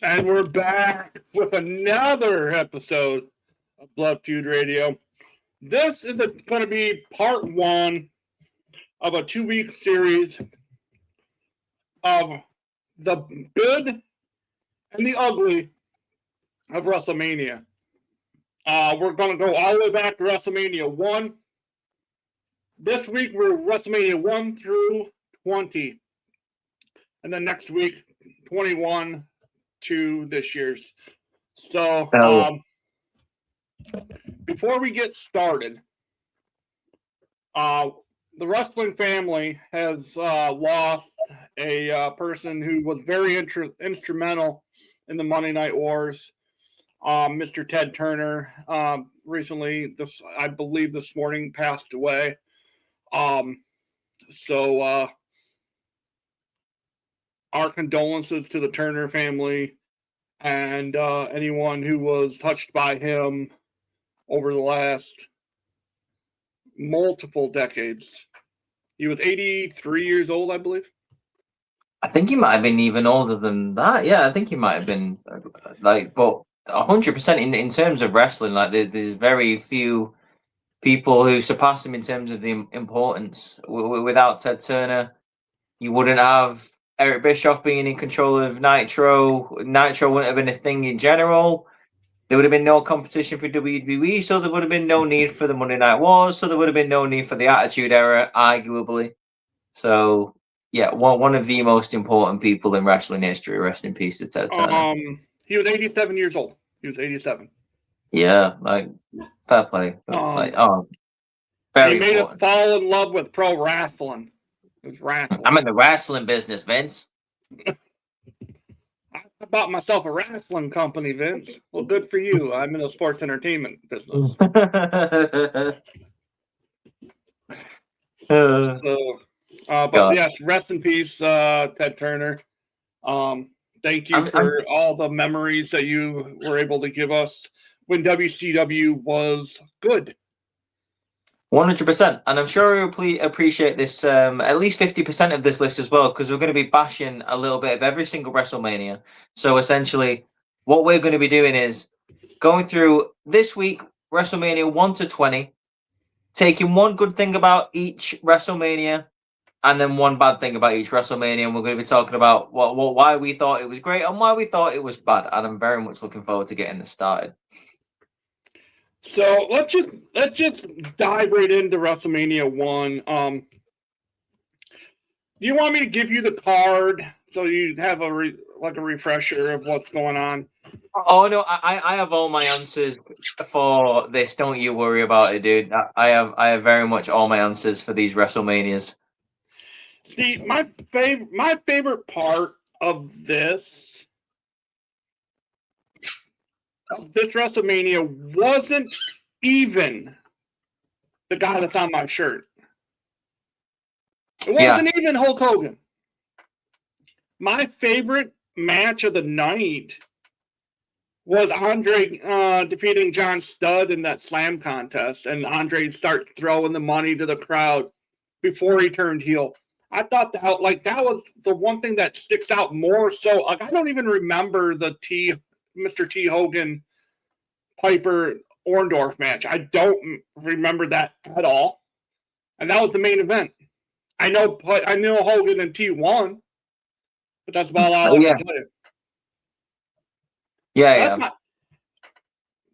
And we're back with another episode of Blood Feud Radio. This is going to be part one of a 2-week series of the good and the ugly of WrestleMania. We're going to go all the way back to WrestleMania 1. This week, we're WrestleMania 1 through 20. And then next week, 21 to this year's. So, before we get started, the wrestling family has lost a person who was very instrumental in the Monday Night Wars. Mr. Ted Turner recently, I believe this morning, passed away. So our condolences to the Turner family and anyone who was touched by him over the last multiple decades. He was 83 years old, I believe. I think he might have been even older than that. Yeah, I think he might have been but 100% in terms of wrestling. Like there's very few people who surpass him in terms of the importance. Without Ted Turner, you wouldn't have Eric Bischoff being in control of Nitro. Nitro wouldn't have been a thing in general. There would have been no competition for WWE, so there would have been no need for the Monday Night Wars, so there would have been no need for the Attitude Era, arguably. So, yeah, one of the most important people in wrestling history. Rest in peace to Ted Turner. He was 87 years old. He was 87. Yeah, fair play. Very he made important. It fall in love with pro wrestling. It was wrestling. I'm in the wrestling business, Vince. I bought myself a wrestling company, Vince. Well, good for you. I'm in the sports entertainment business. But yes, rest in peace, Ted Turner. Thank you for all the memories that you were able to give us when WCW was good. 100%, and I'm sure you'll appreciate this. At least 50% of this list as well, because we're going to be bashing a little bit of every single WrestleMania. So essentially, what we're going to be doing is going through this week WrestleMania 1 to 20, taking one good thing about each WrestleMania, and then one bad thing about each WrestleMania. And we're going to be talking about why we thought it was great and why we thought it was bad. And I'm very much looking forward to getting this started. So let's just dive right into WrestleMania 1. Do you want me to give you the card so you have a refresher of what's going on? Oh no, I have all my answers for this. Don't you worry about it, dude. I have very much all my answers for these WrestleManias. See, my favorite part of this WrestleMania wasn't even the guy that's on my shirt. It wasn't even Hulk Hogan. My favorite match of the night was Andre defeating John Studd in that slam contest, and Andre starts throwing the money to the crowd before he turned heel. I thought that was the one thing that sticks out more. So I don't even remember the Mr. T. Hogan Piper Orndorff match. I don't remember that at all. And that was the main event. I know Hogan and T won, but that's about all I can tell you. Yeah,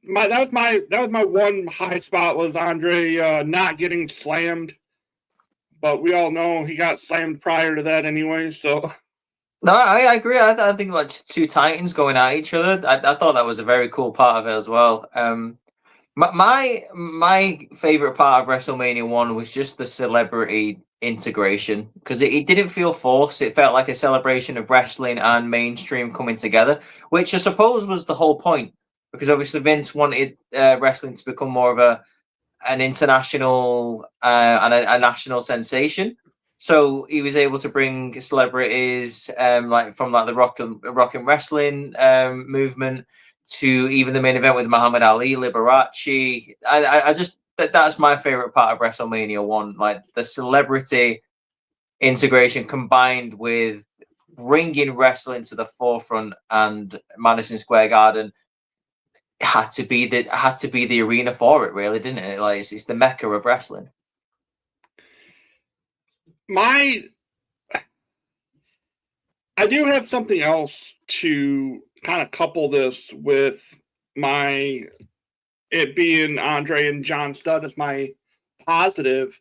That was my one high spot was Andre not getting slammed but we all know he got slammed prior to that anyway. So no, I agree. I think like two titans going at each other. I thought that was a very cool part of it as well. My favorite part of WrestleMania 1 was just the celebrity integration, because it didn't feel forced. It felt like a celebration of wrestling and mainstream coming together, which I suppose was the whole point, because obviously Vince wanted wrestling to become more of an international and a national sensation. So he was able to bring celebrities like from like the rock and wrestling movement to even the main event with Muhammad Ali, Liberace. I just that's my favorite part of WrestleMania 1, like the celebrity integration combined with bringing wrestling to the forefront, and Madison Square Garden had to be the arena for it, really, didn't it? Like it's the mecca of wrestling. I do have something else to kind of couple this with it being Andre and John Studd as my positive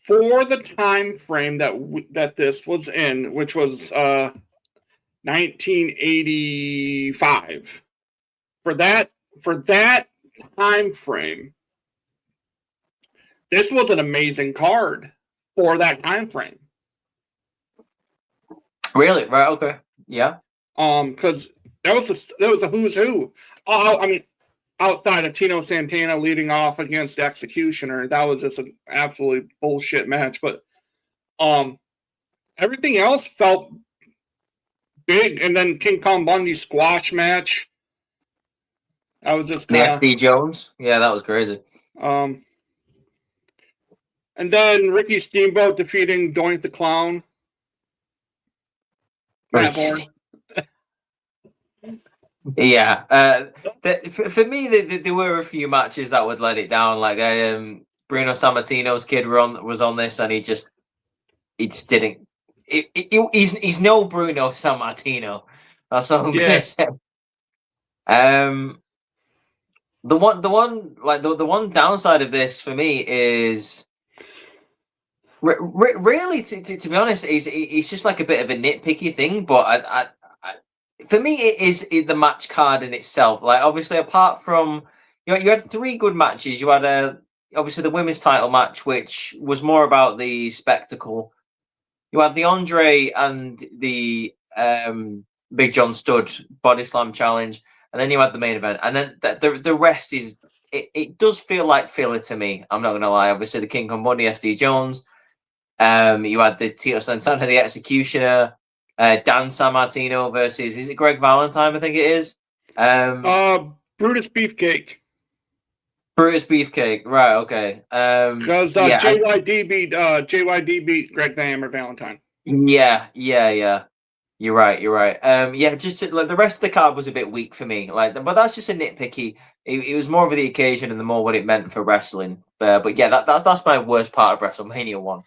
for the time frame that this was in, which was 1985. For that time frame, this was an amazing card for that time frame. Really? Right? Okay. Yeah. Because that was a who's who. I mean, outside of Tino Santana leading off against Executioner, that was just an absolutely bullshit match. But everything else felt big. And then King Kong Bundy squash match. I was just kinda... the SD Jones. Yeah, that was crazy. And then Ricky Steamboat defeating Doink the Clown. Yeah. For me, there were a few matches that would let it down. Like Bruno Sammartino's kid was on this, and he just didn't. He's no Bruno Sammartino. That's all I'm gonna say. The one downside of this for me is really, to be honest, it's just like a bit of a nitpicky thing. But for me, it is the match card in itself. Like obviously, apart from you had three good matches. You had obviously the women's title match, which was more about the spectacle. You had the Andre and the Big John Studd body slam challenge, and then you had the main event, and then the rest is it does feel like filler to me. I'm not gonna lie. Obviously, the King Kong Bundy, SD Jones. You had the Tito Santana, the Executioner, Dan Sammartino versus, is it Greg Valentine? I think it is. Brutus Beefcake. Brutus Beefcake, right? Okay. Because JYD beat Greg the Hammer Valentine. Yeah. You're right. Yeah, just like the rest of the card was a bit weak for me. Like, but that's just a nitpicky. It was more of the occasion and the more what it meant for wrestling. But yeah, that's my worst part of WrestleMania 1.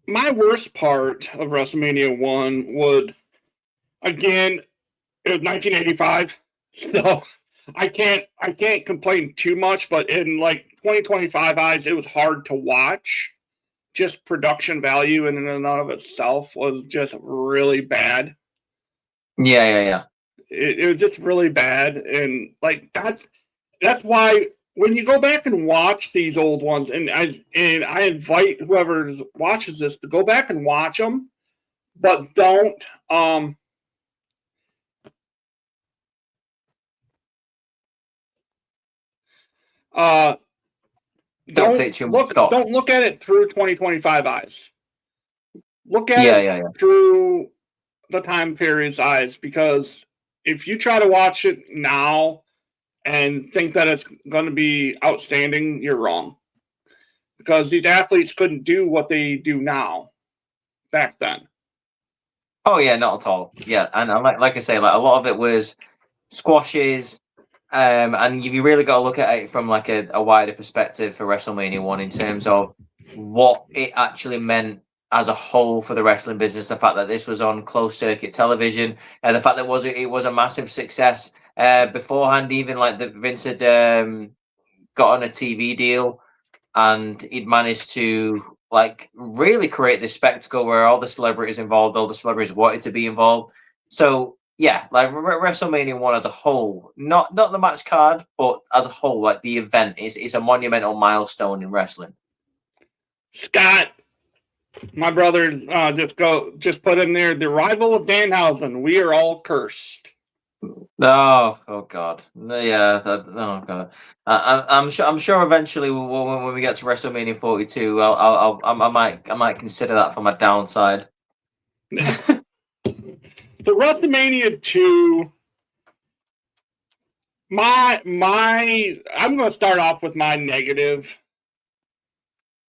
My worst part of WrestleMania 1 would, again, it was 1985, so I can't complain too much, but in like 2025 eyes, it was hard to watch. Just production value in and of itself was just really bad. Yeah. It was just really bad, and like that's why when you go back and watch these old ones, and I invite whoever watches this to go back and watch them, but don't don't look at it through 2025 eyes. Look at it through the time period's eyes, because if you try to watch it now and think that it's going to be outstanding, you're wrong. Because these athletes couldn't do what they do now back then. Oh yeah, not at all. Yeah, and like I say, like a lot of it was squashes, and you really got to look at it from like a wider perspective for WrestleMania 1 in terms of what it actually meant as a whole for the wrestling business. The fact that this was on closed circuit television, and the fact that it was a massive success beforehand, even like that Vince had got on a TV deal, and he'd managed to like really create this spectacle where all the celebrities involved, all the celebrities wanted to be involved. So yeah, like WrestleMania 1 as a whole, not the match card, but as a whole, like the event is a monumental milestone in wrestling. Scott, my brother, just put in there the arrival of Danhausen. We are all cursed. Oh God, yeah. Oh God, I'm sure eventually when we get to WrestleMania 42, I might consider that for my downside. The WrestleMania 2. I'm going to start off with my negative.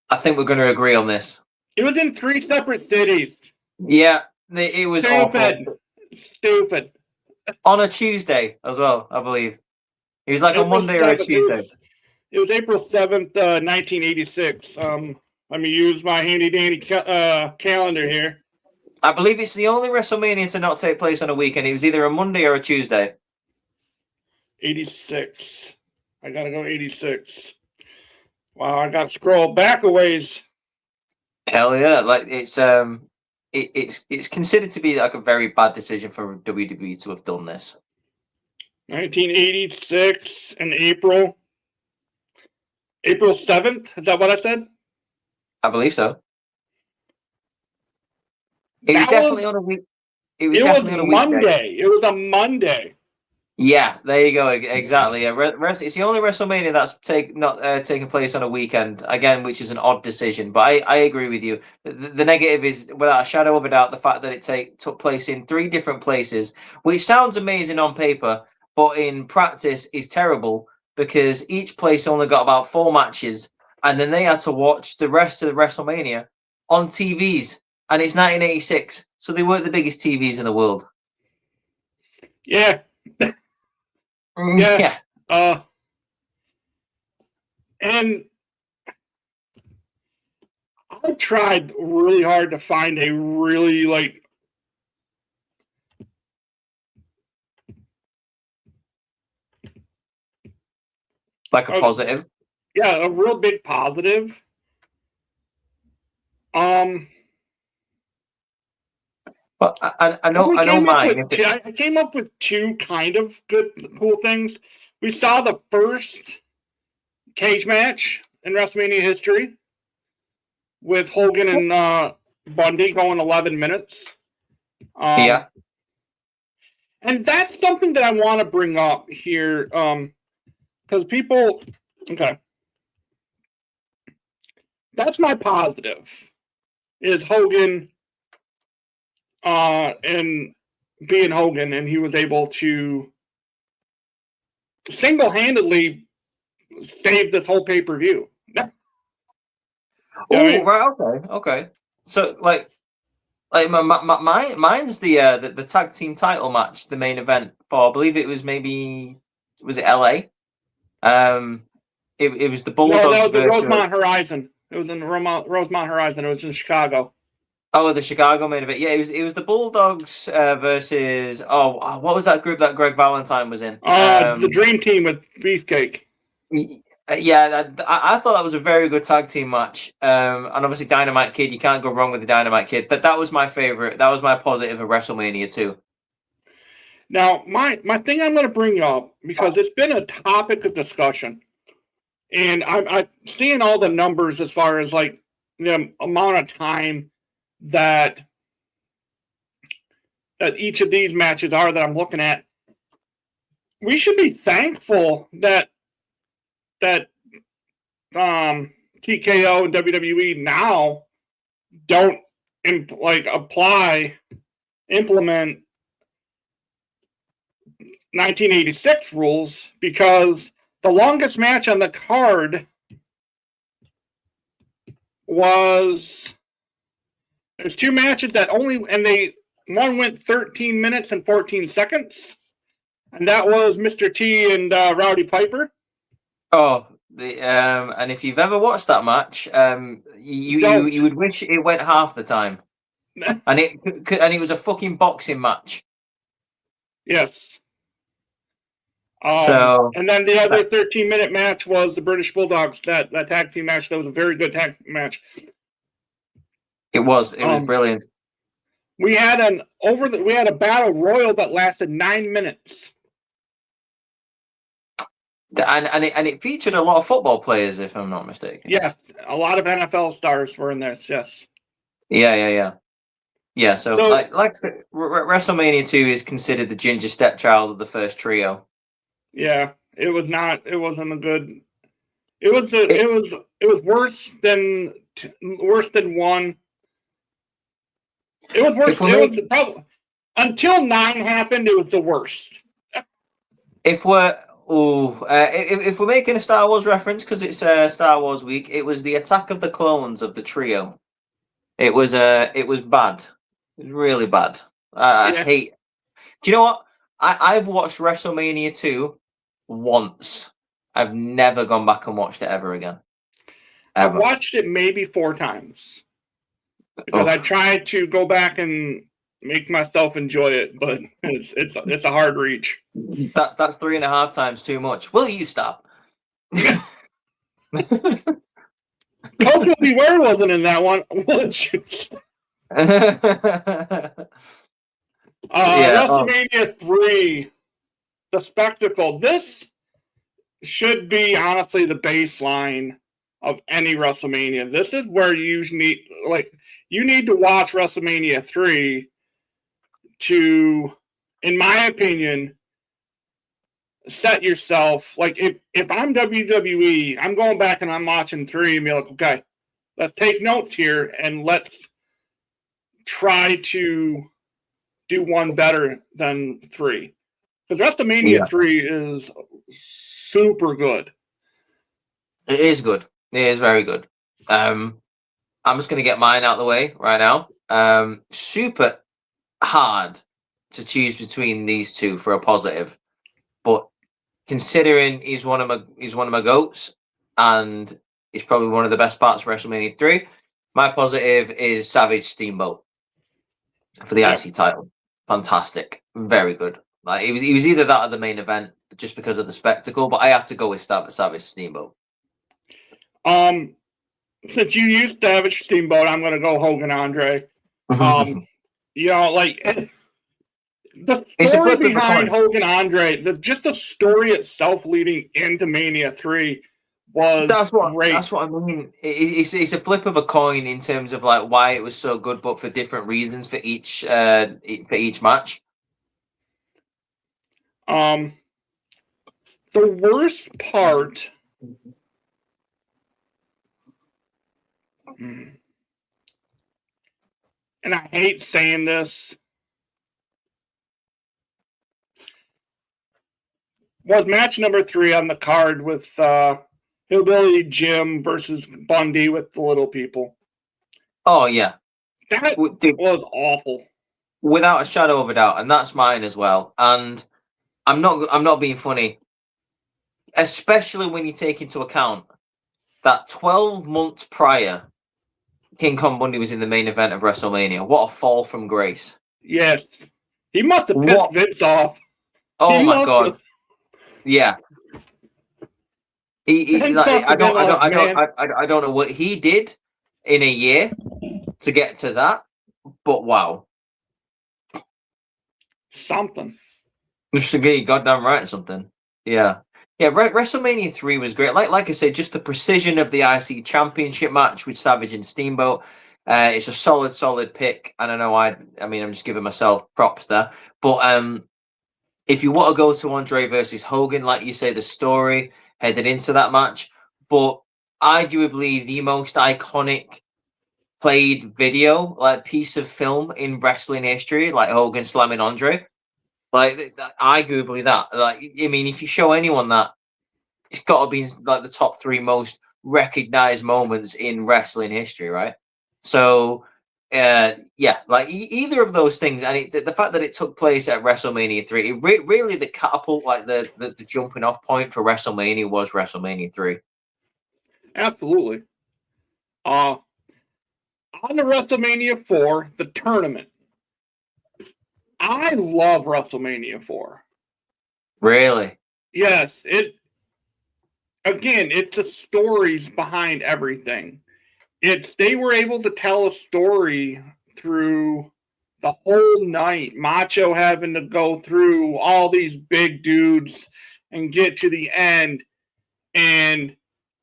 I think we're going to agree on this. It was in 3 separate cities. Yeah, it was awful. Stupid. On a Tuesday as well, I believe. It was like a Monday or a Tuesday. It was April 7th, 1986. Let me use my handy dandy calendar here. I believe it's the only WrestleMania to not take place on a weekend. It was either a Monday or a Tuesday. 86. I gotta go 86. Wow, I gotta scroll back a ways. Hell yeah! Like it's considered to be like a very bad decision for WWE to have done this. 1986 in April. April 7th. Is that what I said? I believe so. It was definitely on a week. It was definitely on a Monday. It was a Monday. Yeah, there you go. Exactly. Yeah, it's the only WrestleMania that's taking place on a weekend again, which is an odd decision. But I agree with you. The negative is, without a shadow of a doubt, the fact that it took place in 3 different places, which sounds amazing on paper, but in practice is terrible because each place only got about 4 matches, and then they had to watch the rest of the WrestleMania on TVs, and it's 1986, so they weren't the biggest TVs in the world. Yeah. Yeah. And I tried really hard to find a really like a positive. Yeah, a real big positive. But I know mine. I came up with 2 kind of cool things. We saw the first cage match in WrestleMania history with Hogan and Bundy going 11 minutes. Yeah. And that's something that I want to bring up here because people... Okay. That's my positive, is Hogan... and being Hogan, and he was able to single-handedly save this whole pay-per-view. Right, okay. So like mine's the tag team title match, the main event for, I believe it was was it LA? It was the Bulldogs. No, that was the Rosemont Horizon. It was in the Rosemont Horizon. It was in Chicago. Oh, the Chicago main event. Yeah, it was the Bulldogs versus what was that group that Greg Valentine was in? The Dream Team with Beefcake. Yeah, I thought that was a very good tag team match. And obviously Dynamite Kid, you can't go wrong with the Dynamite Kid. That was my favorite. That was my positive of WrestleMania 2. Now, my thing I'm going to bring up, because it's been a topic of discussion, and I'm seeing all the numbers as far as like the amount of time that each of these matches are that I'm looking at. We should be thankful that TKO and WWE now don't implement 1986 rules, because the longest match on the card was, there's 2 matches that one went 13 minutes and 14 seconds, and that was Mr. T and Rowdy Piper. Oh, and if you've ever watched that match, you would wish it went half the time, and it was a fucking boxing match. Yes. And then the other 13-minute match was the British Bulldogs, that tag team match. That was a very good tag match. It was brilliant. We had a battle royal that lasted 9 minutes. And it featured a lot of football players, if I'm not mistaken. Yeah, a lot of NFL stars were in this. Yes. Yeah. So like I said, WrestleMania 2 is considered the ginger stepchild of the first trio. Yeah, it was not. It wasn't a good. It was worse than one. It was worse. It was probably until 9 happened. It was the worst. If we're making a Star Wars reference because it's Star Wars week, it was the Attack of the Clones of the trio. It was bad. It was really bad. I hate. Do you know what? I've watched WrestleMania 2 once. I've never gone back and watched it ever again. I've watched it maybe 4 times because I tried to go back and make myself enjoy it, but it's a hard reach. That's 3.5 times too much. Will you stop? Coco Beware wasn't in that one. Would you? WrestleMania 3, the spectacle. This should be honestly the baseline of any WrestleMania. This is where you need to watch WrestleMania 3 to, in my opinion, set yourself, like, if I'm WWE, I'm going back and I'm watching 3 and be like, okay, let's take notes here and let's try to do one better than 3. Because WrestleMania 3 is super good. It is good. It is very good. I'm just going to get mine out of the way right now. Super hard to choose between these two for a positive, but considering he's one of my goats and he's probably one of the best parts of WrestleMania 3, my positive is Savage Steamboat for the IC title. Fantastic, very good. Like he was either that or the main event just because of the spectacle, but I had to go with Savage Steamboat. Since you used Savage Steamboat, I'm going to go Hogan Andre. The story behind Hogan Andre, just the story itself leading into Mania 3 was great. That's what I mean. It's a flip of a coin in terms of like why it was so good, but for different reasons for each match. The worst part. And I hate saying this, was match number 3 on the card with Hillbilly Jim versus Bundy with the little people. Oh yeah, that was awful, without a shadow of a doubt, and that's mine as well. And I'm not being funny, especially when you take into account that 12 months prior, King Kong Bundy was in the main event of WrestleMania. What a fall from grace! Yes, he must have pissed Vince off. Oh my god! Yeah, I don't know what he did in a year to get to that, but wow, something. Just to get you goddamn right, something. Yeah. WrestleMania 3 was great. Like I said, just the precision of the IC Championship match with Savage and Steamboat. It's a solid pick. And I know I mean, I'm just giving myself props there. But if you want to go to Andre versus Hogan, like you say, the story headed into that match, but arguably the most iconic played video, like piece of film in wrestling history, like Hogan slamming Andre. Like, arguably that. Like, I mean, if you show anyone that, it's got to be like the top 3 most recognized moments in wrestling history, right? So, like either of those things, and the fact that it took place at WrestleMania 3, really the catapult, like the jumping off point for WrestleMania was WrestleMania 3. Absolutely. On the WrestleMania 4, the tournament. I love WrestleMania 4. Really? Yes, it's the stories behind everything. They were able to tell a story through the whole night. Macho having to go through all these big dudes and get to the end. And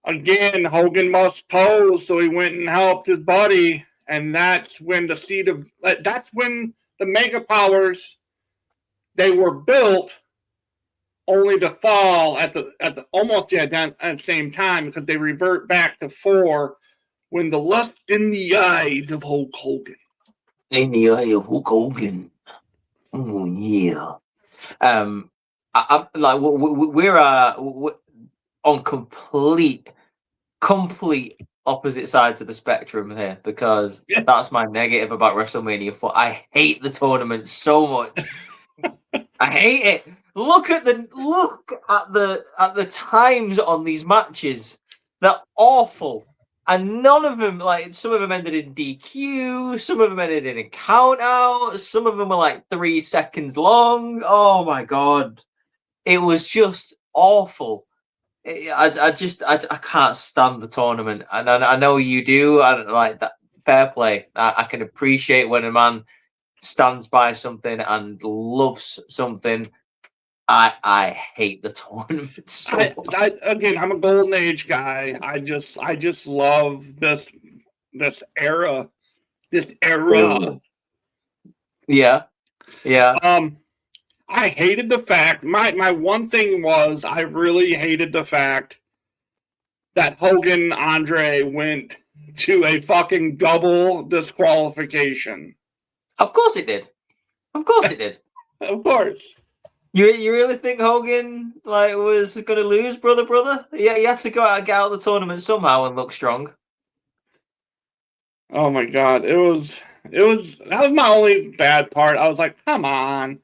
again, Hogan must pose, so he went and helped his buddy. And that's when that's when the Mega Powers, they were built only to fall at the almost at the same time, because they revert back to 4 when the lust in the eye of Hulk Hogan. In the eye of Hulk Hogan. Oh yeah. I like we're on complete opposite sides of the spectrum here, because that's my negative about WrestleMania 4. I hate the tournament so much. I hate it. Look at the times on these matches. They're awful. And none of them, like, some of them ended in DQ, some of them ended in a count out, some of them were like 3 seconds long. Oh my god. It was just awful. I can't stand the tournament. And I know you do. I don't like that. Fair play. I can appreciate when a man stands by something and loves something. I hate the tournament so much. Again, I'm a golden age guy. I just love this era. This era. Yeah. I hated the fact. My one thing was, I really hated the fact that Hogan Andre went to a fucking double disqualification. Of course it did. Of course it did. Of course. You really think Hogan was going to lose, brother? Yeah, he had to get out of the tournament somehow and look strong. Oh my god, that was my only bad part. I was like, come on.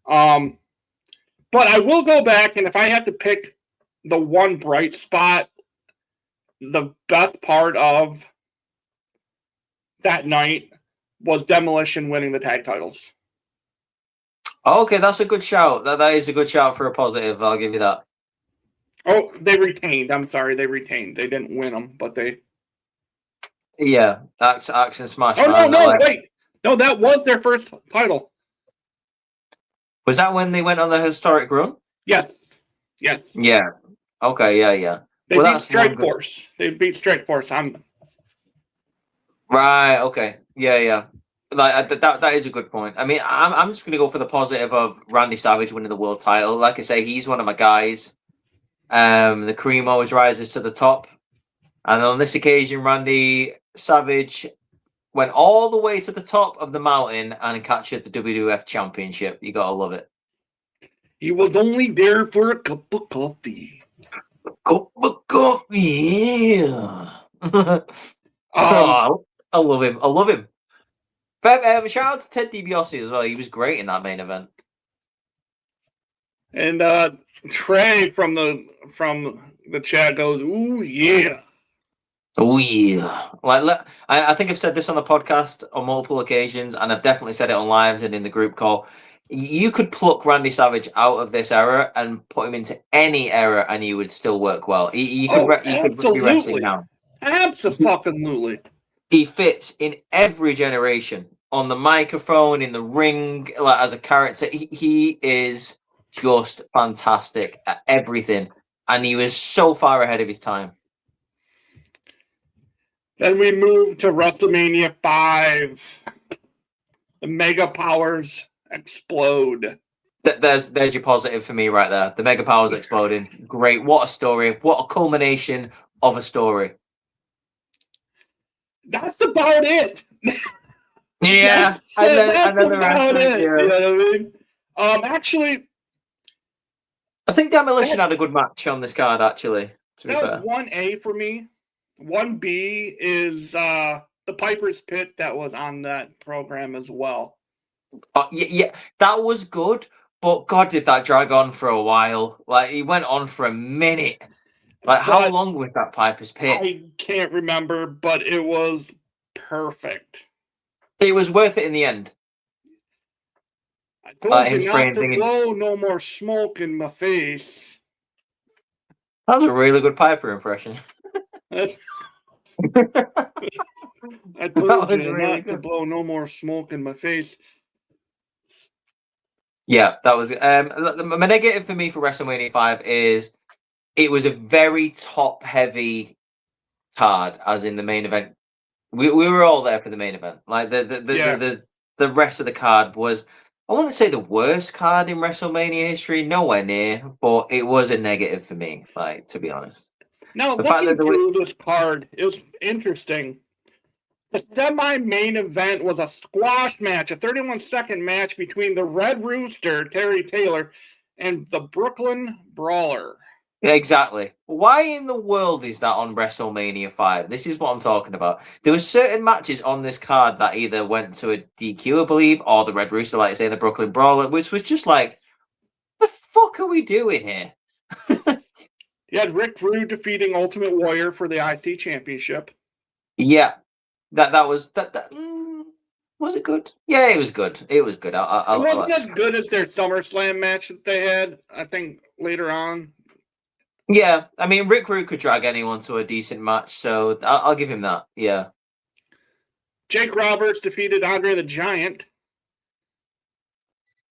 But I will go back, and if I have to pick the one bright spot, the best part of that night was Demolition winning the tag titles. Okay, that's a good shout. That is a good shout for a positive. I'll give you that. Oh, they retained. I'm sorry, they retained. They didn't win them, but they. Yeah, Axe and Smash. Oh no! Wait, no, that was their first title. Was that when they went on the historic run? Yeah. Yeah. Okay. Yeah. They beat Strike Force. They beat Strike Force. Right. Okay. Yeah. Like that is a good point. I mean, I'm just gonna go for the positive of Randy Savage winning the world title. Like I say, he's one of my guys. The cream always rises to the top, and on this occasion, Randy Savage went all the way to the top of the mountain and captured the WWF Championship. You gotta love it. He was only there for a cup of coffee. Yeah. I love him. Shout out to Ted DiBiase as well. He was great in that main event. And Trey from the chat goes, "Ooh yeah." Oh yeah! I think I've said this on the podcast on multiple occasions, and I've definitely said it on lives and in the group call. You could pluck Randy Savage out of this era and put him into any era, and he would still work well. You could be wrestling now. Absolutely. He fits in every generation. On the microphone, in the ring, as a character, he is just fantastic at everything, and he was so far ahead of his time. Then we move to WrestleMania 5. The Mega Powers explode. There's your positive for me right there. The Mega Powers exploding. Great. What a story. What a culmination of a story. That's about it. Yeah. And then the rest of it. You know what I mean? Actually, I think Demolition had a good match on this card, actually, to be fair. 1A for me. 1B is the Piper's Pit that was on that program as well. Yeah, that was good, but God, did that drag on for a while. He went on for a minute. How long was that Piper's Pit? I can't remember, but it was perfect. It was worth it in the end. I told you not to blow no more smoke in my face. That was a really good Piper impression. I That told was you really not to good. blow no more smoke in my face. Yeah, that was my negative for me for WrestleMania 5 is it was a very top heavy card, as in the main event. We were all there for the main event. Like the rest of the card was, I wouldn't say the worst card in WrestleMania history, nowhere near, but it was a negative for me, like, to be honest. Now, The fact that looking through this card, it was interesting. The semi-main event was a squash match, a 31-second match between the Red Rooster, Terry Taylor, and the Brooklyn Brawler. Exactly. Why in the world is that on WrestleMania 5? This is what I'm talking about. There were certain matches on this card that either went to a DQ, I believe, or the Red Rooster, like say the Brooklyn Brawler, which was just like, the fuck are we doing here? You had Rick Rude defeating Ultimate Warrior for the IC Championship. Yeah, that was that. Was it good? Yeah, it was good. It was good. It wasn't as good as their SummerSlam match that they had, I think, later on. Yeah, I mean, Rick Rude could drag anyone to a decent match, so I'll give him that. Yeah. Jake Roberts defeated Andre the Giant.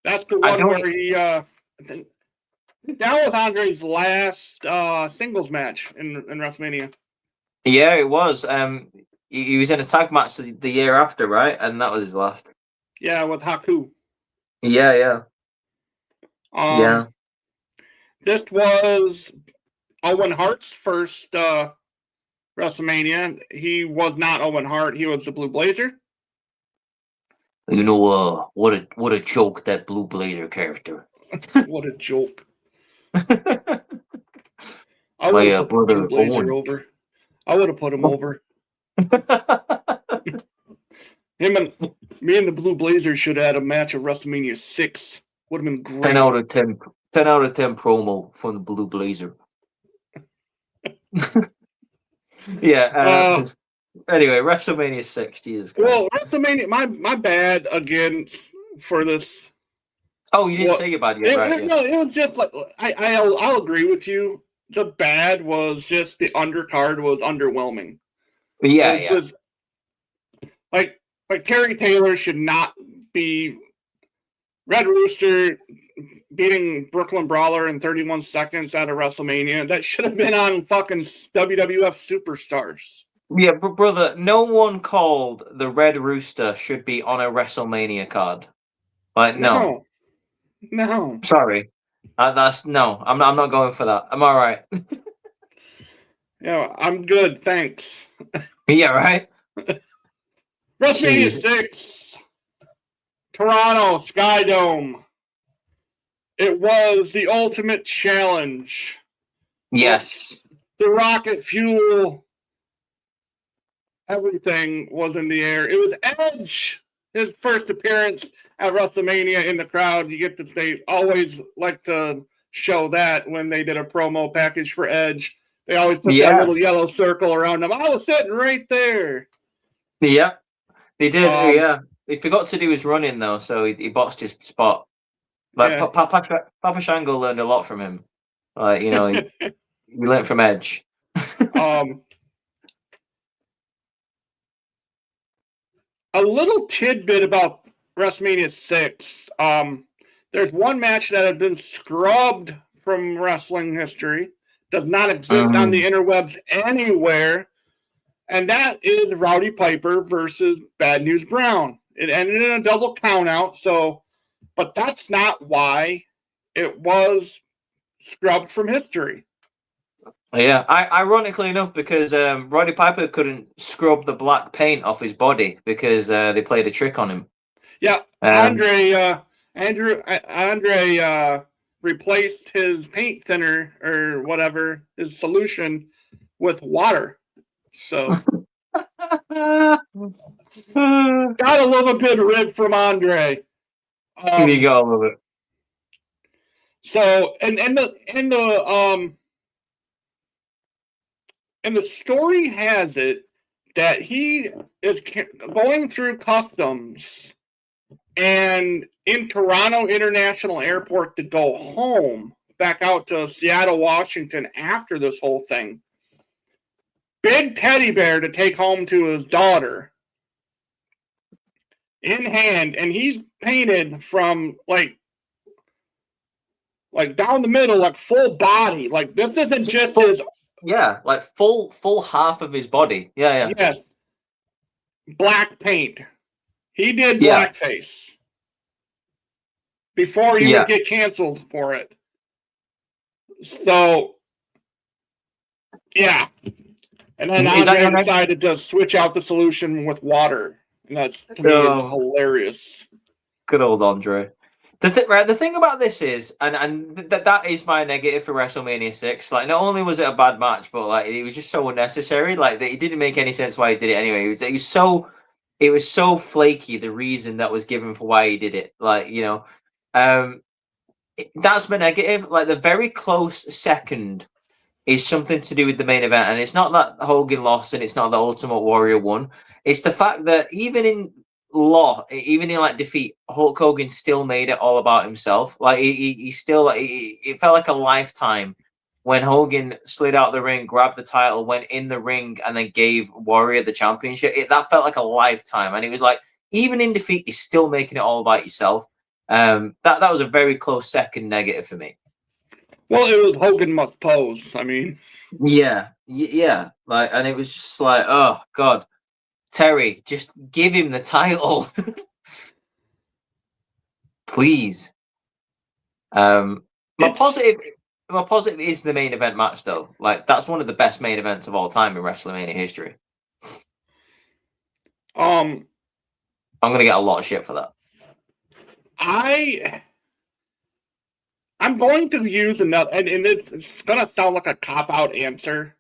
That's the one where he that was Andre's last singles match in WrestleMania. Yeah, it was. He was in a tag match the year after, right? And that was his last. Yeah, with Haku. Yeah. Yeah. This was Owen Hart's first WrestleMania. He was not Owen Hart. He was the Blue Blazer. You know, what a joke, that Blue Blazer character. What a joke. I would have put the Blue Blazer over. I would have put him over. Me and the Blue Blazer should have had a match at WrestleMania 6. Would have been great. 10 out of 10. 10 out of 10 promo from the Blue Blazer. Yeah. Anyway, WrestleMania 6. Jesus Christ. Well, WrestleMania. My bad again for this. Oh, you didn't say your bad yet, right? No, it was just like I'll agree with you. The bad was just the undercard was underwhelming. Yeah. Just, like Terry Taylor should not be Red Rooster beating Brooklyn Brawler in 31 seconds at a WrestleMania. That should have been on fucking WWF Superstars. Yeah, but brother, no one called the Red Rooster should be on a WrestleMania card. Like, no. Sorry, that's no. I'm not going for that. I'm all right. Yeah, I'm good, thanks. Yeah, right. WrestleMania 6, Toronto Skydome. It was the ultimate challenge. Yes. The rocket fuel, everything was in the air. It was Edge, his first appearance at WrestleMania in the crowd. They always like to show that when they did a promo package for Edge. They always put that little yellow circle around him. I was sitting right there. Yeah, they did. Yeah, he forgot to do his running though, so he botched his spot. Like Papa Shango learned a lot from him. Like, you know, he learned from Edge. A little tidbit about WrestleMania 6. There's one match that had been scrubbed from wrestling history, does not exist on the interwebs anywhere, and that is Rowdy Piper versus Bad News Brown. It ended in a double countout, but that's not why it was scrubbed from history. Yeah, ironically enough, because Roddy Piper couldn't scrub the black paint off his body because they played a trick on him. Yeah, Andre replaced his paint thinner or whatever, his solution, with water. So gotta love a good rib from Andre. You gotta love it. So and the story has it that he is going through customs and in Toronto International Airport to go home back out to Seattle, Washington after this whole thing. Big teddy bear to take home to his daughter in hand, and he's painted from like down the middle, like full body. Like this isn't just his. Yeah, like full half of his body. Yeah. Yes. Black paint. He did Yeah. blackface before he would get canceled for it. So, yeah. And then Andre decided to switch out the solution with water. And that's, to me, is hilarious. Good old Andre. The thing about this is, and that is my negative for WrestleMania 6. Like, not only was it a bad match, but like it was just so unnecessary. Like, it didn't make any sense why he did it anyway. It was so flaky, the reason that was given for why he did it. Like, you know, that's my negative. Like, the very close second is something to do with the main event, and it's not that Hogan lost, and it's not that Ultimate Warrior won. It's the fact that even in like defeat, Hulk Hogan still made it all about himself. Like he still, it felt like a lifetime when Hogan slid out the ring, grabbed the title, went in the ring, and then gave Warrior the championship. That felt like a lifetime, and it was like, even in defeat, you're still making it all about yourself. That was a very close second negative for me. Well, it was Hogan must pose. I mean, yeah. Like, and it was just like, oh God, Terry, just give him the title, please. My positive is the main event match, though. Like, that's one of the best main events of all time in WrestleMania history. I'm gonna get a lot of shit for that. I'm going to use another, and it's gonna sound like a cop-out answer.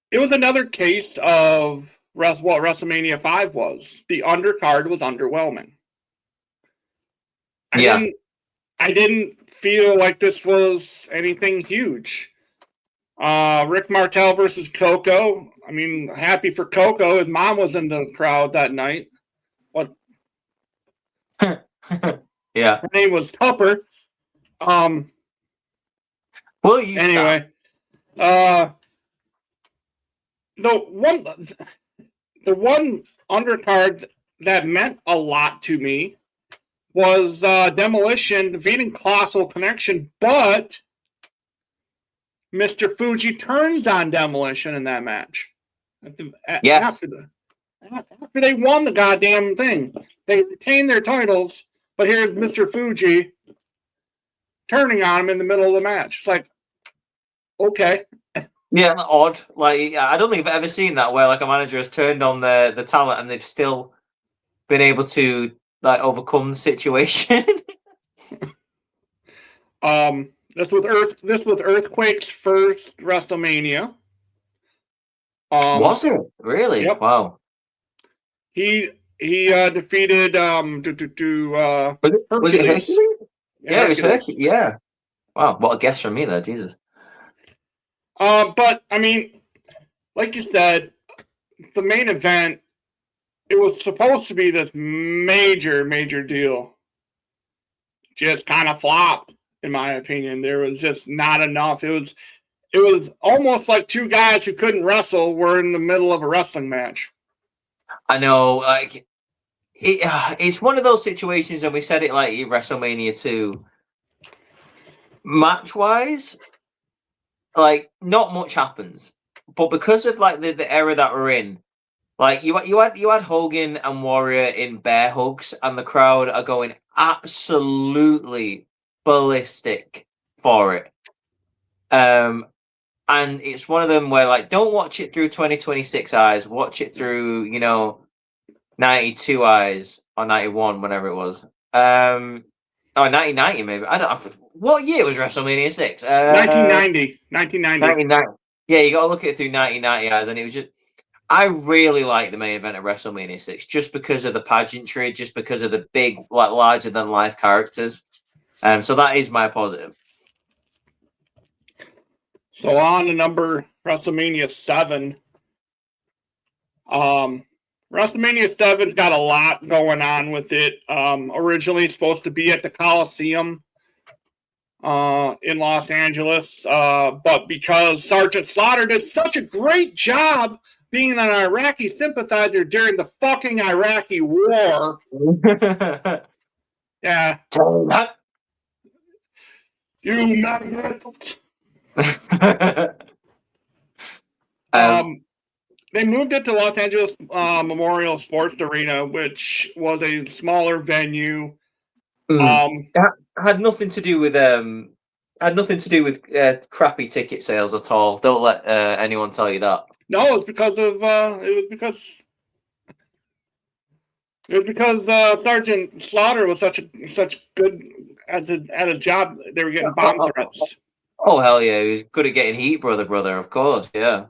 It was another case of what WrestleMania 5 was. The undercard was underwhelming. I didn't feel like this was anything huge. Rick Martel versus Coco. I mean, happy for Coco. His mom was in the crowd that night. What? Yeah. Her name was Tupper. Well, you anyway. The one undercard that meant a lot to me was Demolition defeating Colossal Connection, but Mr. Fuji turns on Demolition in that match. After they won the goddamn thing. They retained their titles, but here's Mr. Fuji turning on him in the middle of the match. It's like, okay. Yeah, odd. Like, I don't think I've ever seen that where like a manager has turned on the talent and they've still been able to like overcome the situation. This was Earthquake's first WrestleMania. Was it really? Yep. Wow. He defeated was it Hercules? Yeah, it was Hercules. Yeah. Wow, what a guess from me there, Jesus. But I mean, like you said, the main event, it was supposed to be this major deal. Just kind of flopped, in my opinion. There was just not enough. It was almost like two guys who couldn't wrestle were in the middle of a wrestling match. I know, like it's one of those situations, and we said it like WrestleMania 2. Match-wise, like not much happens, but because of like the era that we're in, like you had Hogan and Warrior in bear hugs, and the crowd are going absolutely ballistic for it. And it's one of them where like don't watch it through 2026 eyes, watch it through 92 eyes or 91, whenever it was. 1990 maybe. I don't. What year was WrestleMania 6? 1990. 1990. Yeah, you got to look at it through 1990 eyes, and it was just. I really like the main event of WrestleMania 6 just because of the pageantry, just because of the big, like, larger than life characters. So that is my positive. So on to number WrestleMania 7. WrestleMania 7's got a lot going on with it. Originally supposed to be at the Coliseum. in Los Angeles. But because Sergeant Slaughter did such a great job being an Iraqi sympathizer during the fucking Iraqi war. Yeah. You maggot. They moved it to Los Angeles Memorial Sports Arena, which was a smaller venue. Had nothing to do with crappy ticket sales at all. Don't let anyone tell you that. No, it's because of Sergeant Slaughter was such good at a job. They were getting bomb threats. Oh hell yeah, he was good at getting heat, brother. Of course, yeah.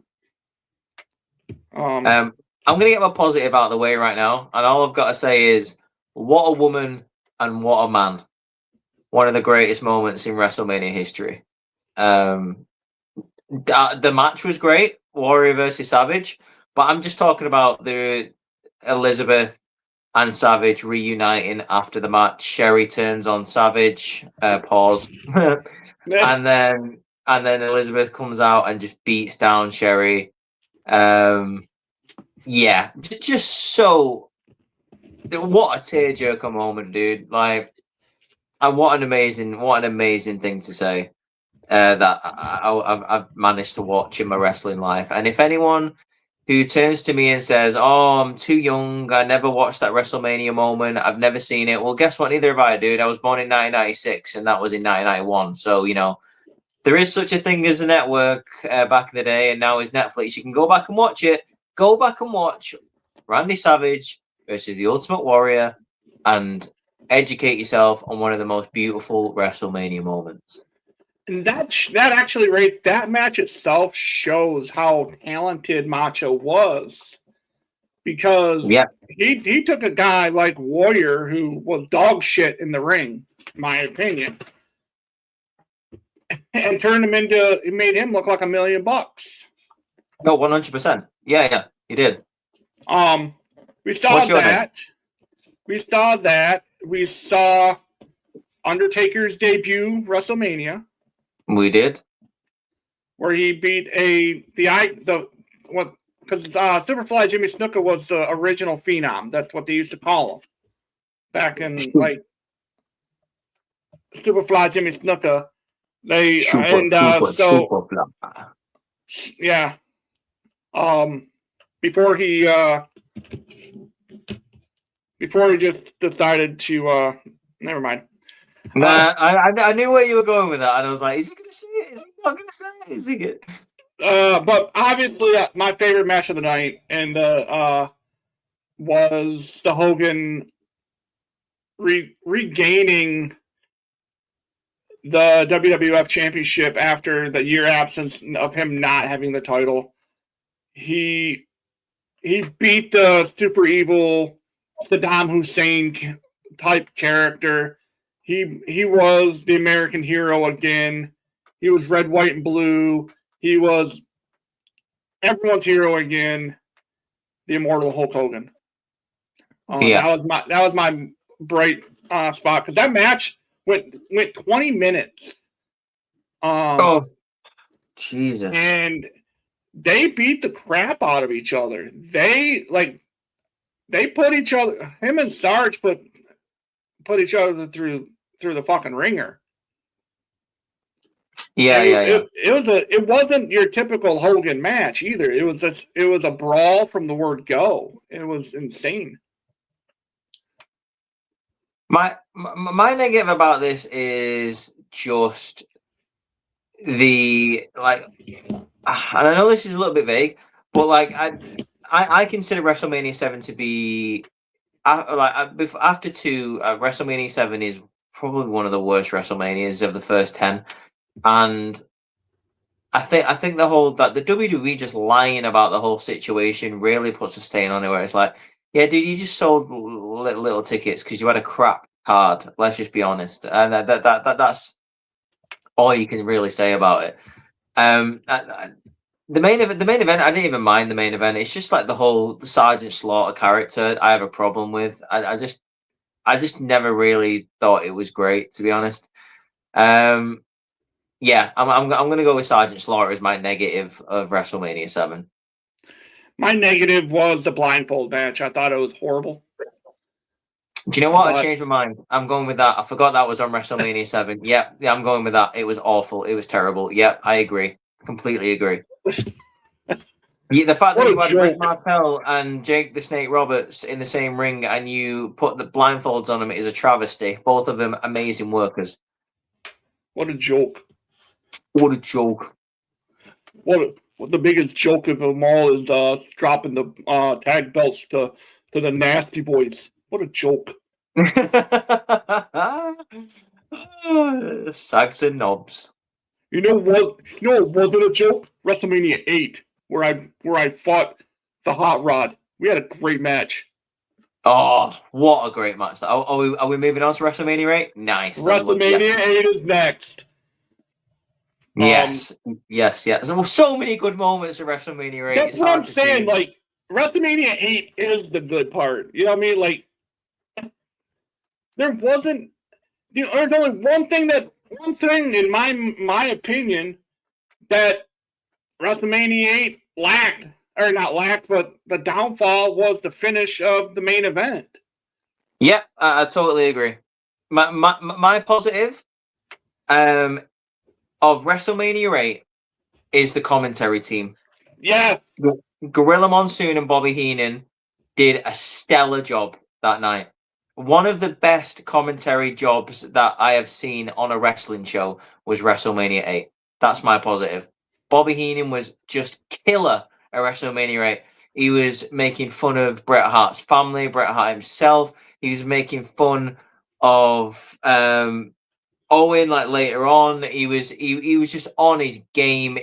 I'm gonna get my positive out of the way right now, and all I've got to say is, what a woman and what a man! One of the greatest moments in WrestleMania history. The match was great, Warrior versus Savage, but I'm just talking about the Elizabeth and Savage reuniting after the match. Sherry turns on Savage, pause, and then Elizabeth comes out and just beats down Sherry. Yeah, just so what a tearjerker moment, dude! Like, and what an amazing thing to say. That I've managed to watch in my wrestling life. And if anyone who turns to me and says, "Oh, I'm too young. I never watched that WrestleMania moment. I've never seen it." Well, guess what? Neither have I, dude. I was born in 1996, and that was in 1991. So there is such a thing as a network back in the day, and now is Netflix. You can go back and watch it. Go back and watch Randy Savage versus the Ultimate Warrior, and educate yourself on one of the most beautiful WrestleMania moments. And that actually, that match itself shows how talented Macho was, because he took a guy like Warrior, who was dog shit in the ring, in my opinion, and turned him into, it made him look like $1 million. No, 100%. Yeah, he did. We saw that. We saw Undertaker's debut WrestleMania. We did, where he beat because Superfly Jimmy Snuka was the original Phenom. That's what they used to call him back in Superfly Jimmy Snuka. Before he just decided to never mind. Nah, I knew where you were going with that, and I was like, is he going to say it? Is he not going to say it? Is he good? But obviously, my favorite match of the night was the Hogan regaining the WWF Championship after the year absence of him not having the title. He beat the super evil Saddam Hussein type character. He was the American hero again. He was red, white, and blue. He was everyone's hero again. The immortal Hulk Hogan. That was my bright spot, because that match went 20 minutes. Oh, Jesus! And they beat the crap out of each other. They put each other. Him and Sarge put each other through the fucking ringer. Yeah. It wasn't your typical Hogan match either. It was a brawl from the word go. It was insane. My negative about this is just the and I know this is a little bit vague, but I consider WrestleMania 7 to be after 2. WrestleMania 7 is probably one of the worst WrestleManias of the first 10, and I think the WWE just lying about the whole situation really puts a stain on it. Where it's like, yeah, dude, you just sold little tickets because you had a crap card. Let's just be honest, and that's all you can really say about it. The main event, I didn't even mind the main event. It's just like the whole Sergeant Slaughter character I have a problem with. I just never really thought it was great, to be honest. Yeah, I'm going to go with Sergeant Slaughter as my negative of WrestleMania 7. My negative was the blindfold match. I thought it was horrible. Do you know what? I changed my mind. I'm going with that. I forgot that was on WrestleMania 7. Yeah, I'm going with that. It was awful. It was terrible. Yep, I agree. Completely agree. Yeah, the fact that you had Rick Martel and Jake the Snake Roberts in the same ring and you put the blindfolds on them is a travesty. Both of them amazing workers. What a joke. What a joke. What the biggest joke of them all is dropping the tag belts to the Nasty Boys. What a joke. Sags and knobs. You know what? You know what wasn't a joke? WrestleMania 8, where I fought the Hot Rod. We had a great match. Oh, what a great match! Are we moving on to WrestleMania 8? Nice. WrestleMania 8 is next. Yes, yes. There were so many good moments in WrestleMania 8. That's what I'm saying. Like, WrestleMania 8 is the good part. You know what I mean? Like, there's only one thing in my opinion that WrestleMania 8 lacked, or not lacked, but the downfall was the finish of the main event. Yeah, I totally agree. My positive of WrestleMania 8 is the commentary team. Yeah. Gorilla Monsoon and Bobby Heenan did a stellar job that night. One of the best commentary jobs that I have seen on a wrestling show was WrestleMania 8. That's my positive. Bobby Heenan was just killer at WrestleMania 8. He was making fun of Bret Hart's family, Bret Hart himself. He was making fun of Owen, like later on. He was just on his game.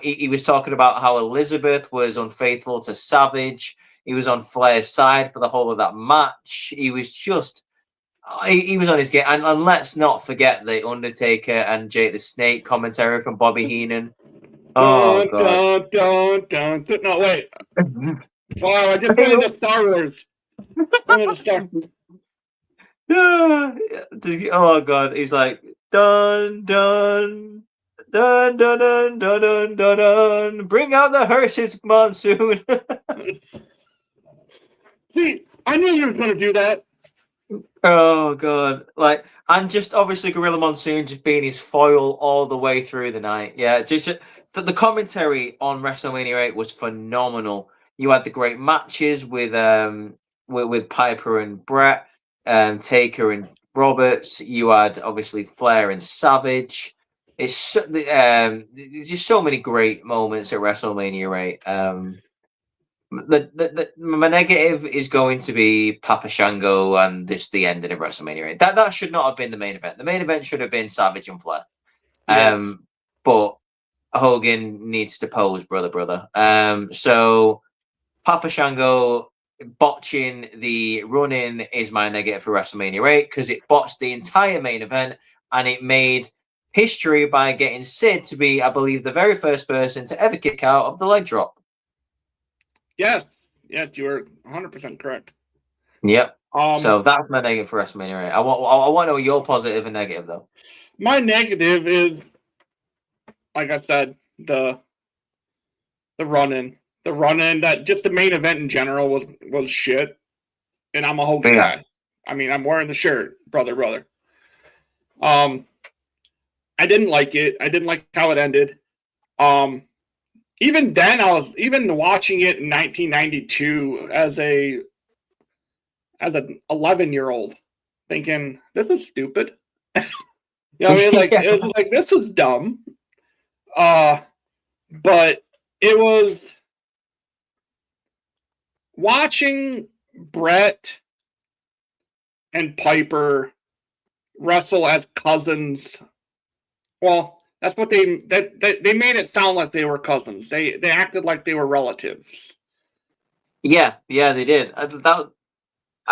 He was talking about how Elizabeth was unfaithful to Savage. He was on Flair's side for the whole of that match. He was just he was on his game. And let's not forget the Undertaker and Jake the Snake commentary from Bobby Heenan. Oh god. No, wait. Wow, I just went into Star Wars. Oh god, he's like dun dun dun dun dun dun dun dun dun. Bring out the hearses, Monsoon. See, I knew you were going to do that. Oh god, like, and just obviously Gorilla Monsoon just being his foil all the way through the night. Yeah, just the commentary on WrestleMania 8 was phenomenal. You had the great matches with Piper and Brett, Taker and Roberts. You had obviously Flair and Savage. There's just so many great moments at WrestleMania 8. My negative is going to be Papa Shango and this the ending of WrestleMania 8. That should not have been the main event. The main event should have been Savage and Flair. Yeah. But Hogan needs to pose, brother. So Papa Shango botching the run-in is my negative for WrestleMania 8 because it botched the entire main event and it made history by getting Sid to be, I believe, the very first person to ever kick out of the leg drop. Yes, you were 100% correct. Yep. So that's my negative for WrestleMania 8. I want to know your positive and negative though. My negative is, like I said, the run-in. The run-in, that just the main event in general was shit. And I'm a Hogan guy. I mean, I'm wearing the shirt, brother. I didn't like it. I didn't like how it ended. Even then, I was even watching it in 1992 as an 11-year-old, thinking this is stupid. You know what I mean? Like it was like this is dumb. But it was watching Brett and Piper wrestle as cousins. Well, that's what they made it sound like they were cousins. They acted like they were relatives. Yeah, they did. I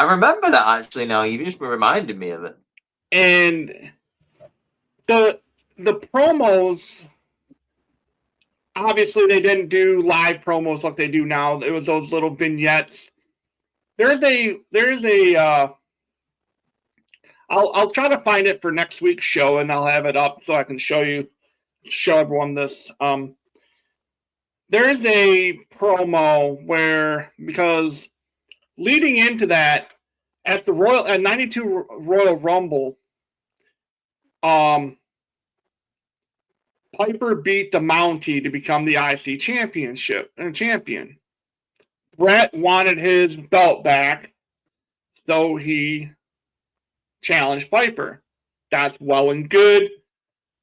remember that actually. Now you just reminded me of it. And the promos, obviously they didn't do live promos like they do now. It was those little vignettes. There's a I'll try to find it for next week's show, and I'll have it up so I can show everyone this. There's a promo where, because leading into that, at 92 Royal Rumble, Piper beat the Mountie to become the IC champion. Bret wanted his belt back, so he challenged Piper. That's well and good.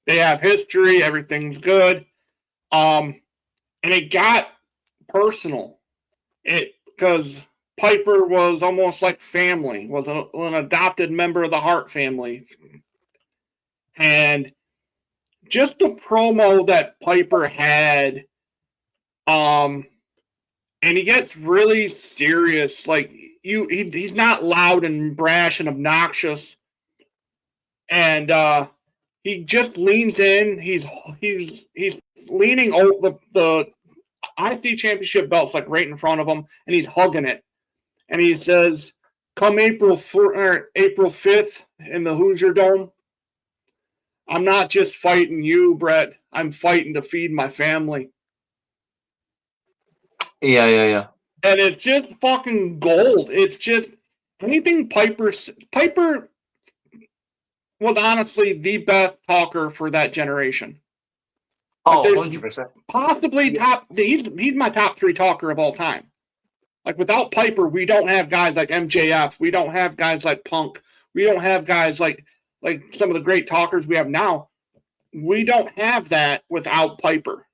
They have history. Everything's good. And it got personal. Because Piper was almost like family, was an adopted member of the Hart family. And just the promo that Piper had, and he gets really serious. Like he's not loud and brash and obnoxious, and he just leans in. He's leaning over the IC championship belt's like right in front of him, and he's hugging it. And he says, "Come April 5th in the Hoosier Dome, I'm not just fighting you, Bret. I'm fighting to feed my family." Yeah. And it's just fucking gold. It's just anything Piper was honestly the best talker for that generation. Oh, 100%. Possibly he's my top 3 talker of all time. Like without Piper, we don't have guys like MJF. We don't have guys like Punk. We don't have guys like some of the great talkers we have now. We don't have that without Piper.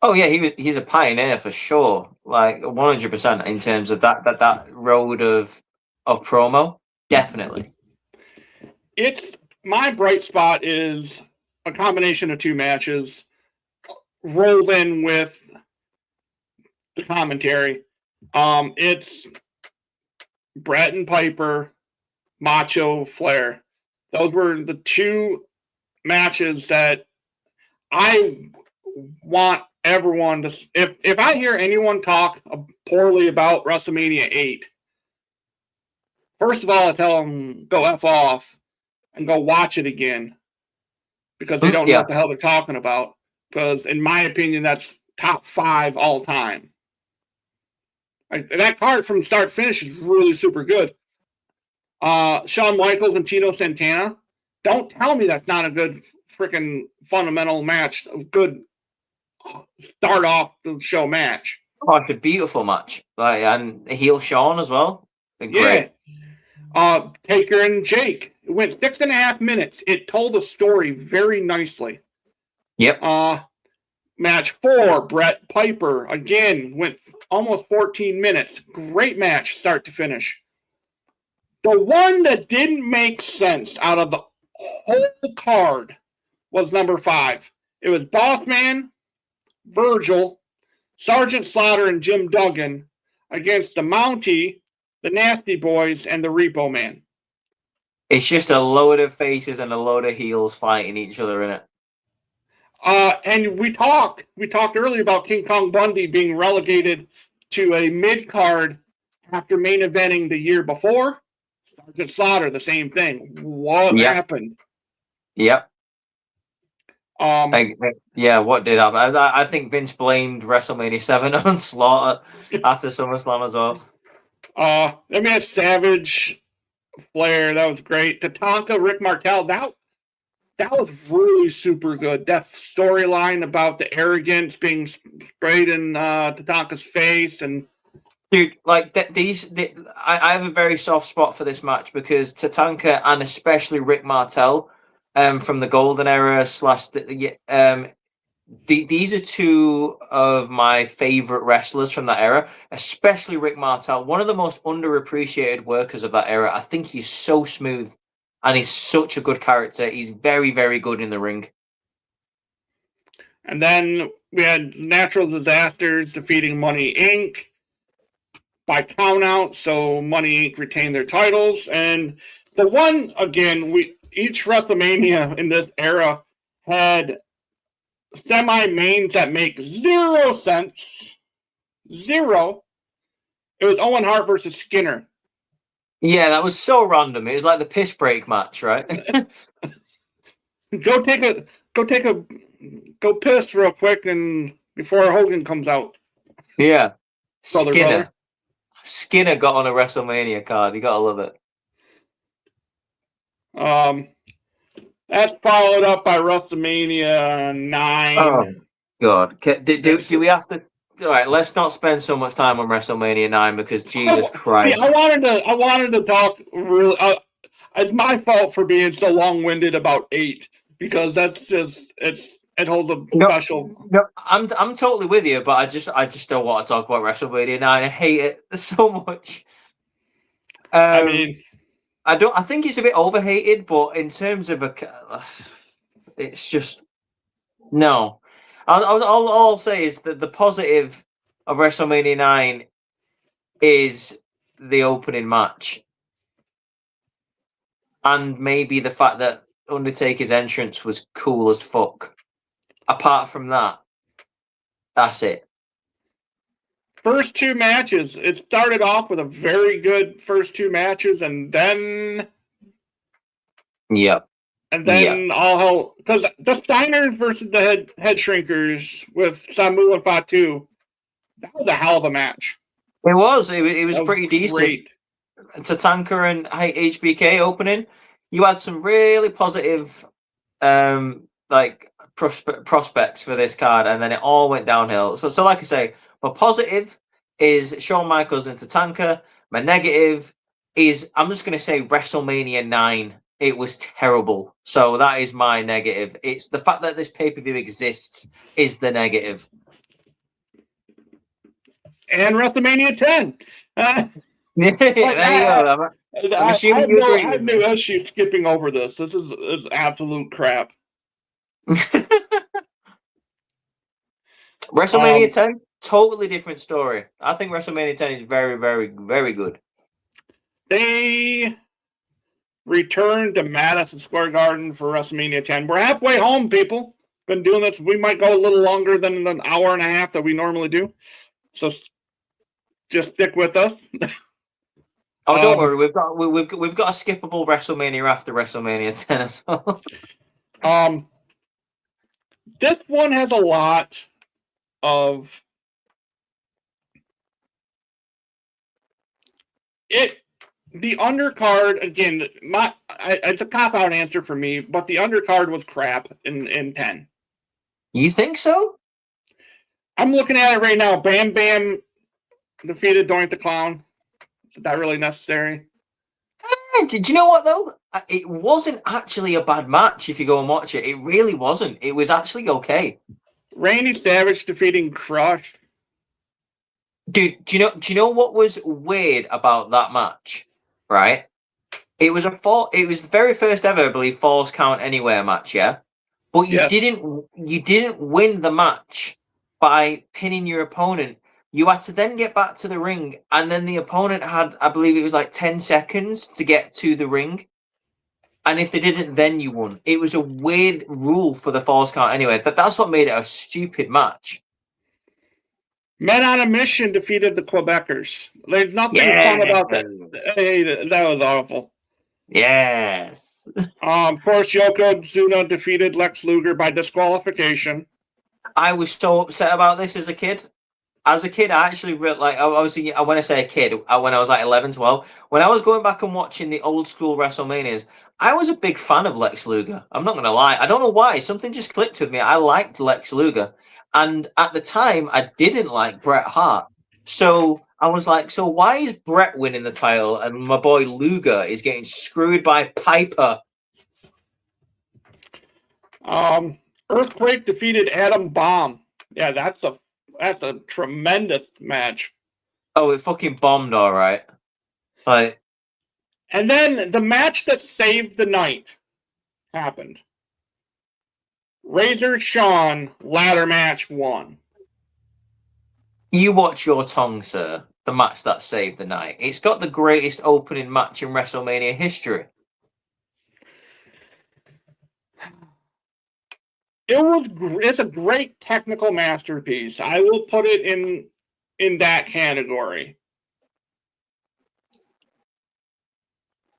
Oh yeah, he's a pioneer for sure. Like 100% in terms of that road of promo. Definitely. It's my bright spot is a combination of 2 matches rolled in with the commentary. It's Bret and Piper, Macho, Flair. Those were the 2 matches that I want everyone to. If I hear anyone talk poorly about WrestleMania 8, first of all, I tell them go F off and go watch it again, because they don't know what the hell they're talking about. Because in my opinion, that's top 5 all time. Like, that card from start to finish is really super good. Shawn Michaels and Tito Santana. Don't tell me that's not a good freaking fundamental match. A good start off the show match. Oh, it's a beautiful match. Like, and heel Shawn as well. They're great. Taker and Jake. It went 6.5 minutes. It told a story very nicely. Yep. Match 4, Bret Piper. Again, went almost 14 minutes. Great match, start to finish. The one that didn't make sense out of the whole card was number 5. It was Bossman, Virgil, Sergeant Slaughter, and Jim Duggan against the Mountie, the Nasty Boys, and the Repo Man. It's just a load of faces and a load of heels fighting each other, innit? And we talked earlier about King Kong Bundy being relegated to a mid-card after main eventing the year before. Sergeant Slaughter, the same thing. What happened? Yep. What did happen? I think Vince blamed WrestleMania 7 on Slaughter after SummerSlam as well. I mean, Savage, Flair, that was great. Tatanka, Rick Martel, that was really super good. That storyline about the arrogance being sprayed in Tatanka's face, and dude, like I have a very soft spot for this match because Tatanka and especially Rick Martel, from the Golden Era these are 2 of my favorite wrestlers from that era, especially Rick Martel, one of the most underappreciated workers of that era. I think he's so smooth. And he's such a good character. He's very, very good in the ring. And then we had Natural Disasters defeating Money Inc. by countout, so Money Inc. retained their titles. And the one, again, each WrestleMania in this era had semi-mains that make 0 sense. 0. It was Owen Hart versus Skinner. Yeah, that was so random. It was like the piss break match, right? Go piss real quick and before Hogan comes out. Yeah. Brother. Skinner got on a WrestleMania card. You gotta love it. That's followed up by WrestleMania 9. Oh God! Do we have to? All right, let's not spend so much time on WrestleMania 9 because Jesus Christ. See, I wanted to talk really. It's my fault for being so long-winded about 8 because that's just it holds a special. No, I'm totally with you, but I just don't want to talk about WrestleMania 9. I hate it so much. I mean, I think it's a bit overhated, but in terms of it's just no. All I'll say is that the positive of WrestleMania 9 is the opening match, and maybe the fact that Undertaker's entrance was cool as fuck. Apart from that, that's it. First 2 matches. It started off with a very good first 2 matches, and then. Yep. And then all hell, because the Steiners versus the head Shrinkers with Samu and Fatu, that was a hell of a match. It was. It was pretty decent. Great. Tatanka and HBK opening. You had some really positive, like prospects for this card, and then it all went downhill. So like I say, my positive is Shawn Michaels and Tatanka. My negative is I'm just going to say WrestleMania 9. It was terrible. So that is my negative. It's the fact that this pay-per-view exists is the negative. And WrestleMania 10. There you go. I'm assuming you agree. I have no issue skipping over this. This is absolute crap. WrestleMania 10, totally different story. I think WrestleMania 10 is very, very, very good. They returned to Madison Square Garden for WrestleMania 10. We're halfway home, people. Been doing this. We might go a little longer than an hour and a half that we normally do. So just stick with us. Oh, don't worry. We've got a skippable WrestleMania after WrestleMania 10 as well. This one has a lot of it. The undercard, again, it's a cop-out answer for me, but the undercard was crap in 10. You think so? I'm looking at it right now. Bam Bam defeated Doink the Clown. Is that really necessary? Did you know what, though? It wasn't actually a bad match if you go and watch it. It really wasn't. It was actually okay. Randy Savage defeating Crush. Dude, do you know what was weird about that match? Right? It was the very first ever, I believe, Falls Count Anywhere match, yeah? But you didn't win the match by pinning your opponent. You had to then get back to the ring, and then the opponent had, I believe it was like 10 seconds to get to the ring. And if they didn't, then you won. It was a weird rule for the Falls Count Anywhere. That's what made it a stupid match. Men on a Mission defeated the Quebecers. There's nothing fun about that. Hey, that was awful. Yes. Of course, Yokozuna defeated Lex Luger by disqualification. I was so upset about this as a kid. As a kid, I actually when I say a kid, when I was like 11, 12, when I was going back and watching the old school WrestleManias, I was a big fan of Lex Luger. I'm not going to lie. I don't know why. Something just clicked with me. I liked Lex Luger. And at the time, I didn't like Bret Hart. So I was like, so why is Bret winning the title and my boy Luger is getting screwed by Piper? Earthquake defeated Adam Bomb. Yeah, that's a tremendous match. Oh, it fucking bombed, all right. Like, and then the match that saved the night happened. Razor Shawn ladder match 1. You watch your tongue, sir. The match that saved the night. It's got the greatest opening match in WrestleMania history. It's a great technical masterpiece. I will put it in that category.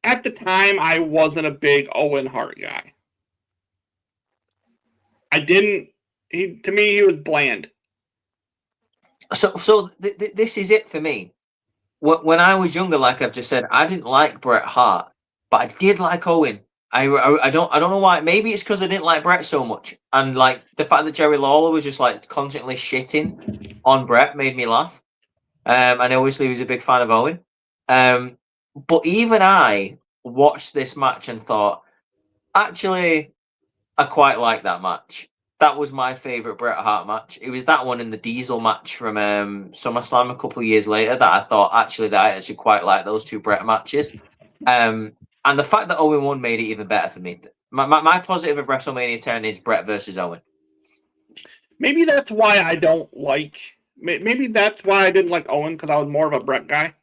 at the time, I wasn't a big Owen Hart guy. I didn't. To me, he was bland. So this is it for me. When I was younger, like I've just said, I didn't like Bret Hart, but I did like Owen. I don't know why. Maybe it's because I didn't like Bret so much, and like the fact that Jerry Lawler was just like constantly shitting on Bret made me laugh. And obviously he was a big fan of Owen. But even I watched this match and thought, actually, I quite like that match. That was my favourite Bret Hart match. It was that one and the Diesel match from SummerSlam a couple of years later that I thought actually that I actually quite like those two Bret matches. And the fact that Owen won made it even better for me. My positive of WrestleMania 10 is Bret versus Owen. Maybe that's why I don't like. Maybe that's why I didn't like Owen, because I was more of a Bret guy.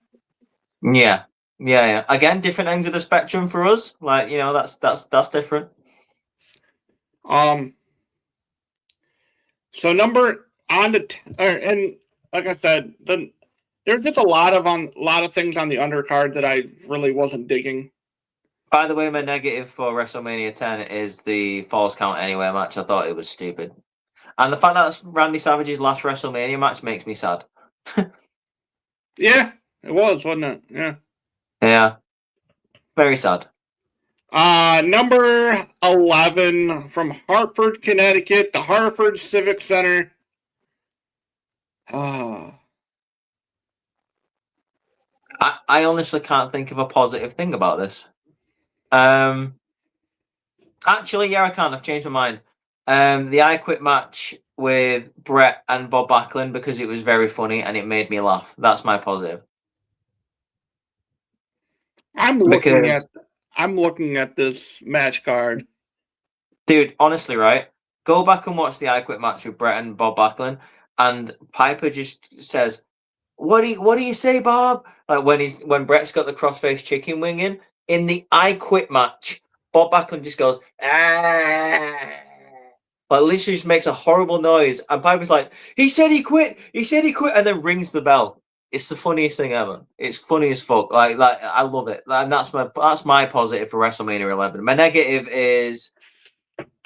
Yeah. Again, different ends of the spectrum for us. Like, you know, that's different. So number on the and like I said, there's just a lot of things on the undercard that I really wasn't digging. By the way, my negative for WrestleMania 10 is the Falls Count Anywhere match. I thought it was stupid. And the fact that that's Randy Savage's last WrestleMania match makes me sad. Yeah, it was, wasn't it? Yeah. Yeah. Very sad. Number 11 from Hartford, Connecticut, the Hartford Civic Center. I honestly can't think of a positive thing about this. Actually, yeah, I can. I've changed my mind. The I Quit match with Bret and Bob Backlund because it was very funny and it made me laugh. That's my positive. I'm looking at this match card. Dude, honestly, right? Go back and watch the I Quit match with Bret and Bob Backlund, and Piper just says, What do you say, Bob? Like when Bret's got the crossface chicken wing in the I Quit match, Bob Backlund just goes, ah. Like literally just makes a horrible noise, and Piper's like, he said he quit, and then rings the bell. It's the funniest thing ever. It's funny as fuck. Like I love it. And that's my positive for WrestleMania 11. My negative is,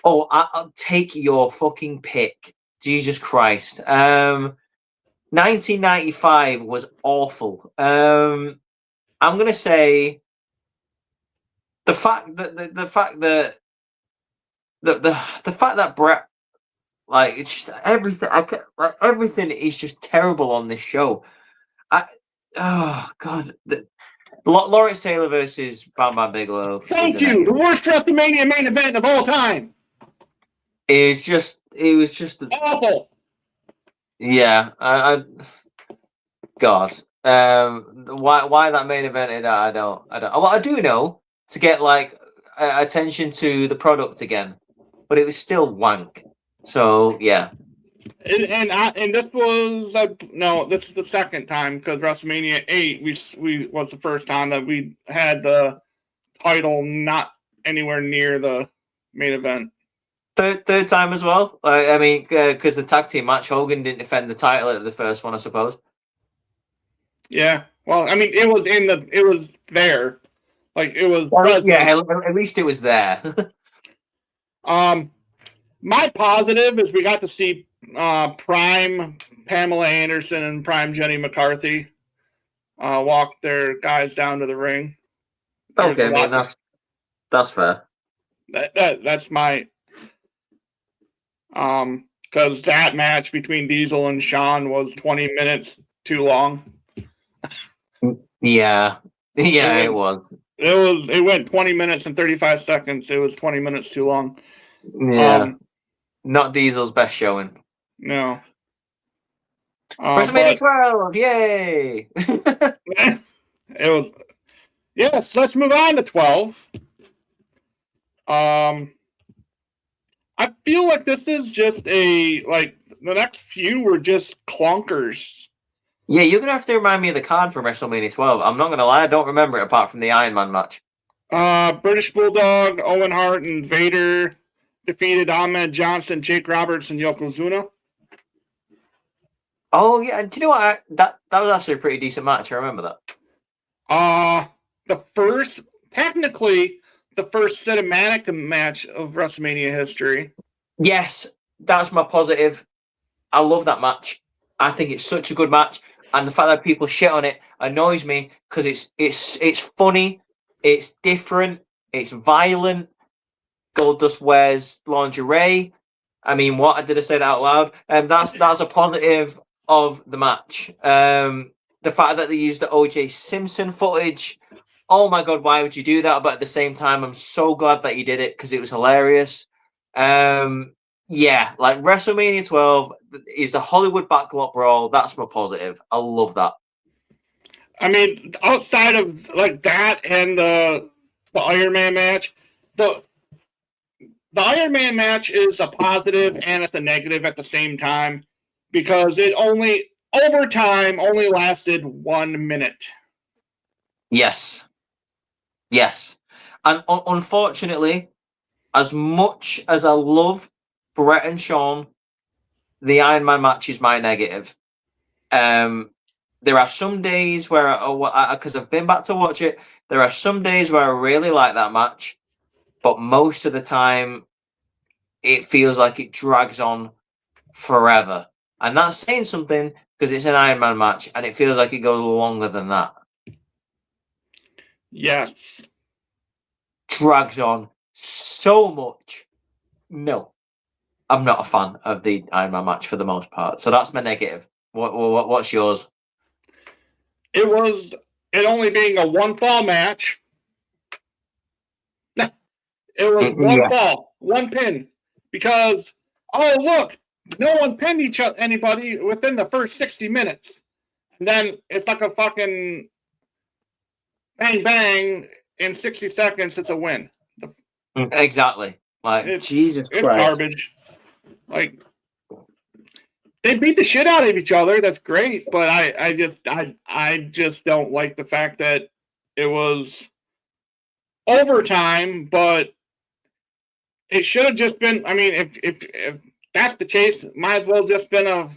I'll take your fucking pick. Jesus Christ. 1995 was awful. I'm gonna say the fact that Bret, like, it's just everything. Everything is just terrible on this show. Oh god, Lawrence Taylor versus Bam Bam Bigelow. Thank you. The worst WrestleMania main event of all time. It was just awful. Yeah, God. Why that main event? I don't. Well, I do know, to get like attention to the product again, but it was still wank. So yeah. And this was this is the second time, because WrestleMania 8 we was the first time that we had the title not anywhere near the main event. Third time as well. I mean, because the tag team match, Hogan didn't defend the title at the first one, I suppose. Yeah. Well, I mean, it was there. Like, it was. Well, yeah, at least it was there. My positive is we got to see Prime Pamela Anderson and Prime Jenny McCarthy walk their guys down to the ring. Okay, I mean that's fair. That's my because that match between Diesel and Shawn was 20 minutes too long. Yeah, it was. It went 20 minutes and 35 seconds. It was 20 minutes too long. Yeah, not Diesel's best showing. No. WrestleMania 12, yay! It was. Yes, let's move on to 12. I feel like this is just the next few were just clunkers. Yeah, you're gonna have to remind me of the card from WrestleMania 12. I'm not gonna lie, I don't remember it apart from the Iron Man match. British Bulldog, Owen Hart, and Vader defeated Ahmed Johnson, Jake Roberts, and Yokozuna. Oh yeah, do you know what? That was actually a pretty decent match. I remember that. The first technically the first cinematic match of WrestleMania history. Yes, that's my positive. I love that match. I think it's such a good match, and the fact that people shit on it annoys me because it's funny, it's different, it's violent. Goldust wears lingerie. I mean, what did I say that out loud? That's a positive of the match. The fact that they used the OJ Simpson footage. Oh my god, why would you do that? But at the same time, I'm so glad that you did it because it was hilarious. Yeah, like WrestleMania 12 is the Hollywood backlot brawl. That's my positive. I love that. I mean, outside of like that and the Iron Man match, the Iron Man match is a positive and it's a negative at the same time because it only overtime only lasted 1 minute. Yes, yes, and unfortunately, as much as I love Brett and Sean, the Iron Man match is my negative. There are some days where, because I've been back to watch it, there are some days where I really like that match, but most of the time, it feels like it drags on forever. And that's saying something because it's an Iron Man match and it feels like it goes longer than that. Yeah. Drags on so much. No, I'm not a fan of the Iron Man match for the most part. So that's my negative. What's yours? It only being a one fall match. It was one fall, one pin. Because, oh, look, no one pinned anybody within the first 60 minutes. And then it's like a fucking bang, bang. In 60 seconds, it's a win. Exactly. Like, Jesus Christ. It's garbage. Like, they beat the shit out of each other. That's great. But I just don't like the fact that it was overtime, but it should have just been. I mean, if that's the case, might as well just been a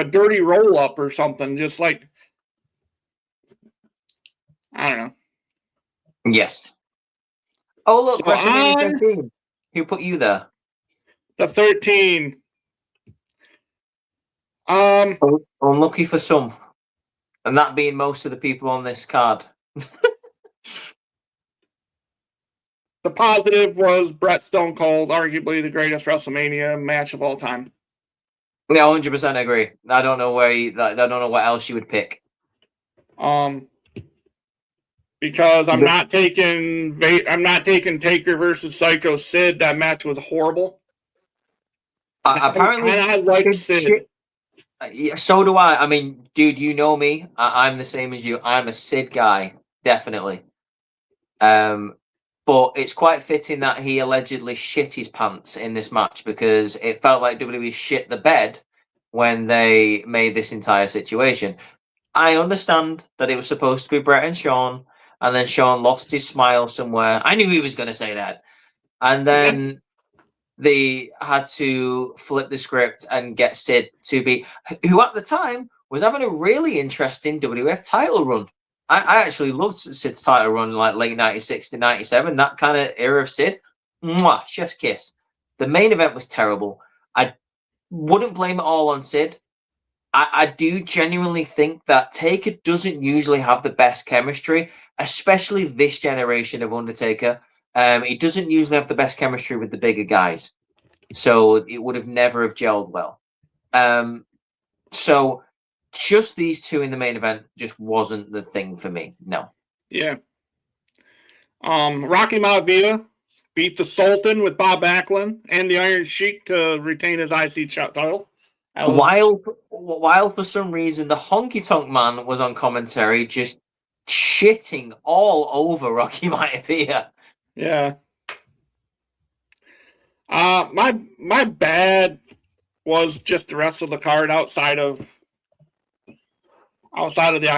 dirty roll up or something. Just like, I don't know. Yes. Oh look, WrestleMania 13. Who put you there? The 13. Unlucky for some, and that being most of the people on this card. The positive was Brett Stone Cold, arguably the greatest WrestleMania match of all time. Yeah, 100% agree. I don't know I don't know what else you would pick. Because I'm not taking Taker versus Psycho Sid. That match was horrible. Apparently, and I like Sid. So do I. I mean, dude, you know me. I'm the same as you. I'm a Sid guy, definitely. But it's quite fitting that he allegedly shit his pants in this match because it felt like WWE shit the bed when they made this entire situation. I understand that it was supposed to be Brett and Sean, and then Sean lost his smile somewhere. I knew he was going to say that. And then they had to flip the script and get Sid to be, who at the time was having a really interesting WWF title run. I actually loved Sid's title run, like late 96 to 97, that kind of era of Sid. Mwah, chef's kiss. The main event was terrible. I wouldn't blame it all on Sid. I do genuinely think that Taker doesn't usually have the best chemistry, especially this generation of Undertaker. He doesn't usually have the best chemistry with the bigger guys. So it would have never have gelled well. So just these two in the main event just wasn't the thing for me. No. Yeah. Rocky Maivia beat the Sultan with Bob Backlund and the Iron Sheik to retain his IC title. While for some reason the Honky Tonk Man was on commentary, just shitting all over Rocky Maivia. Yeah. My bad was just the rest of the card outside of the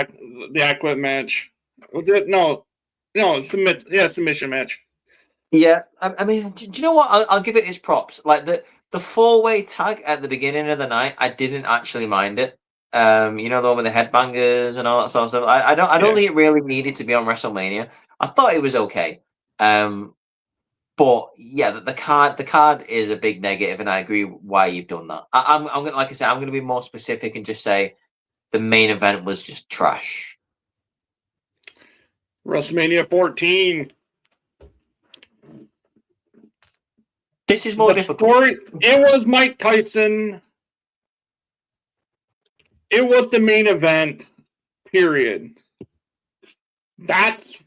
I Quit match. Was it? No, submission match. Yeah, I mean, do you know what? I'll give it its props. Like the 4-way tag at the beginning of the night, I didn't actually mind it. You know, the one with the headbangers and all that sort of stuff. I don't think it really needed to be on WrestleMania. I thought it was okay. But yeah, the card is a big negative, and I agree why you've done that. I'm gonna, like I said, I'm gonna be more specific and just say the main event was just trash. WrestleMania 14. This is more difficult. Story, it was Mike Tyson. It was the main event, period. That's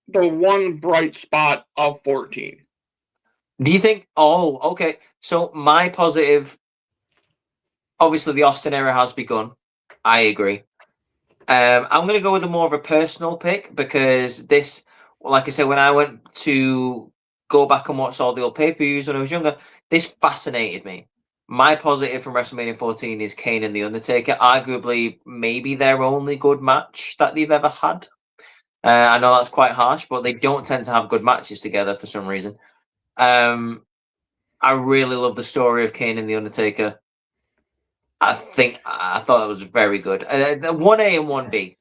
the one bright spot of 14. Do you think? Oh, okay. So my positive, obviously, the Austin era has begun. I agree. I'm going to go with a more of a personal pick because this, like I said, when I went to go back and watch all the old pay-per-views when I was younger, this fascinated me. My positive from WrestleMania 14 is Kane and The Undertaker, arguably maybe their only good match that they've ever had. I know that's quite harsh, but they don't tend to have good matches together for some reason. I really love the story of Kane and The Undertaker. I thought that was very good. 1A and 1B.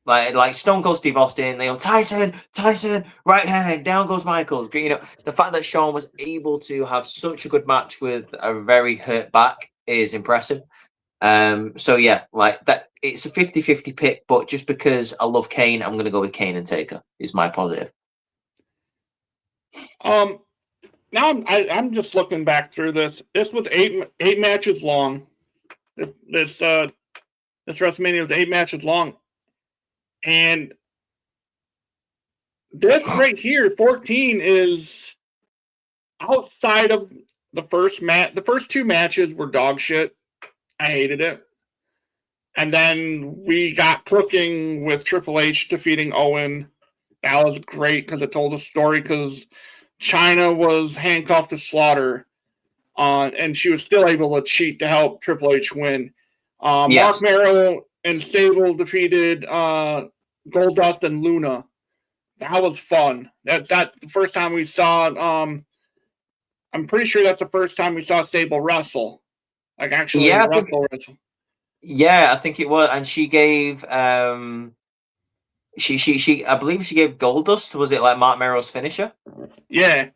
Like Stone Cold Steve Austin, they go, Tyson, right hand, down goes Michaels. You know, the fact that Shawn was able to have such a good match with a very hurt back is impressive. So yeah, like that, it's a 50-50 pick, but just because I love Kane, I'm going to go with Kane and Taker is my positive. Now I'm just looking back through this. This was eight matches long. This WrestleMania was 8 matches long, and this right here, 14, is outside of the first match. The first 2 matches were dog shit. I hated it. And then we got cooking with Triple H defeating Owen. That was great because it told a story because Chyna was handcuffed to Slaughter, and she was still able to cheat to help Triple H win. Mark Merrow and Sable defeated Goldust and Luna. That was fun. That's the first time we saw. I'm pretty sure that's the first time we saw Sable wrestle. Like actually wrestle. Yeah, I think it was, and she gave she I believe she gave Goldust. Was it like Mark Merrow's finisher? Yeah.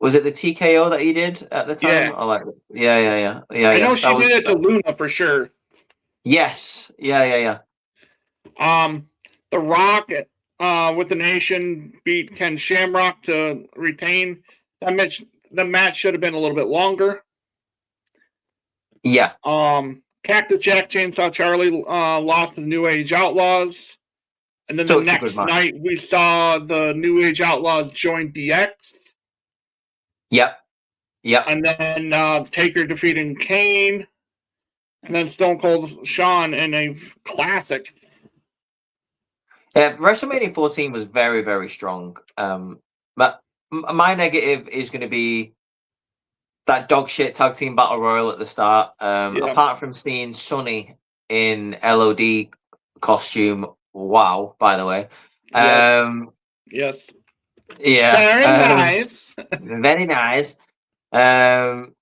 Was it the TKO that he did at the time? Yeah. I know she did it to Luna for sure. Yes. Yeah. The Rock with the Nation beat Ken Shamrock to retain. The match should have been a little bit longer. Yeah. Cactus Jack, Chainsaw Charlie lost to the New Age Outlaws. And then the next night we saw the New Age Outlaws join DX. Yep. And then Taker defeating Kane. And then Stone Cold Shawn in a classic. Yeah, WrestleMania 14 was very, very strong. But my negative is going to be that dog shit tag team battle royal at the start. Apart from seeing Sonny in LOD costume, wow, by the way. Yes. Yeah. Very nice. Very nice.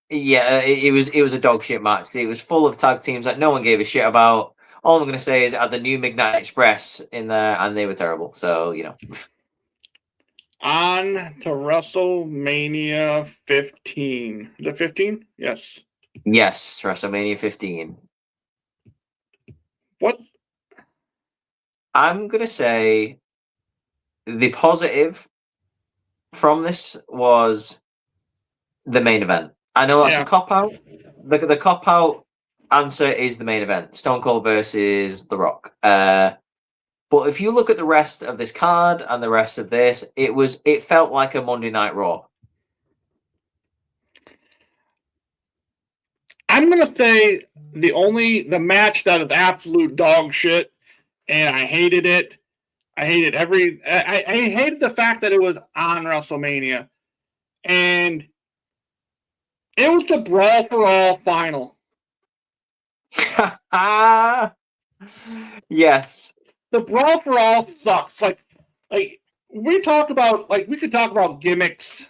It was a dog shit match. It was full of tag teams that no one gave a shit about. All I'm going to say is it had the new Midnight Express in there, and they were terrible. So, you know. On to WrestleMania 15. The 15? Yes. Yes, WrestleMania 15. What? I'm going to say the positive from this was the main event. I know that's a cop-out. The cop-out answer is the main event. Stone Cold versus The Rock. But if you look at the rest of this card and the rest of this, it felt like a Monday Night Raw. I'm gonna say the match that is absolute dog shit, and I hated it. I hated I hated the fact that it was on WrestleMania, and it was the Brawl for All final. Yes. The Brawl for All sucks. Like we could talk about gimmicks,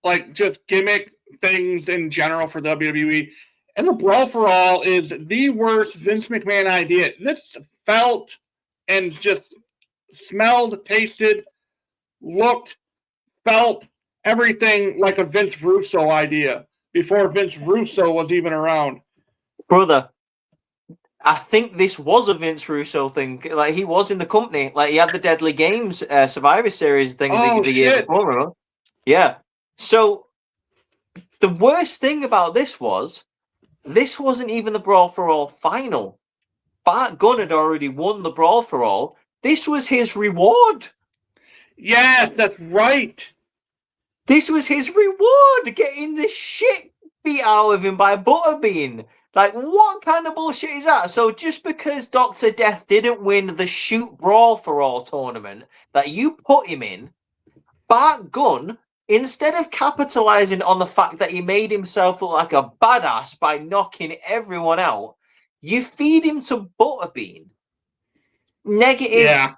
like just gimmick things in general for WWE. And the Brawl for All is the worst Vince McMahon idea. This felt and just smelled, tasted, looked, felt everything like a Vince Russo idea before Vince Russo was even around. Brother, I think this was a Vince Russo thing. Like, he was in the company. Like, he had the Deadly Games Survivor Series thing the year before, remember? Yeah. So, the worst thing about this wasn't even the Brawl for All final. Bart Gunn had already won the Brawl for All. This was his reward. Yes, that's right. This was his reward, getting the shit beat out of him by Butterbean. Like, what kind of bullshit is that? So just because Dr. Death didn't win the Shoot Brawl for All tournament that you put him in, Bart Gunn, instead of capitalizing on the fact that he made himself look like a badass by knocking everyone out, you feed him to Butterbean. Negative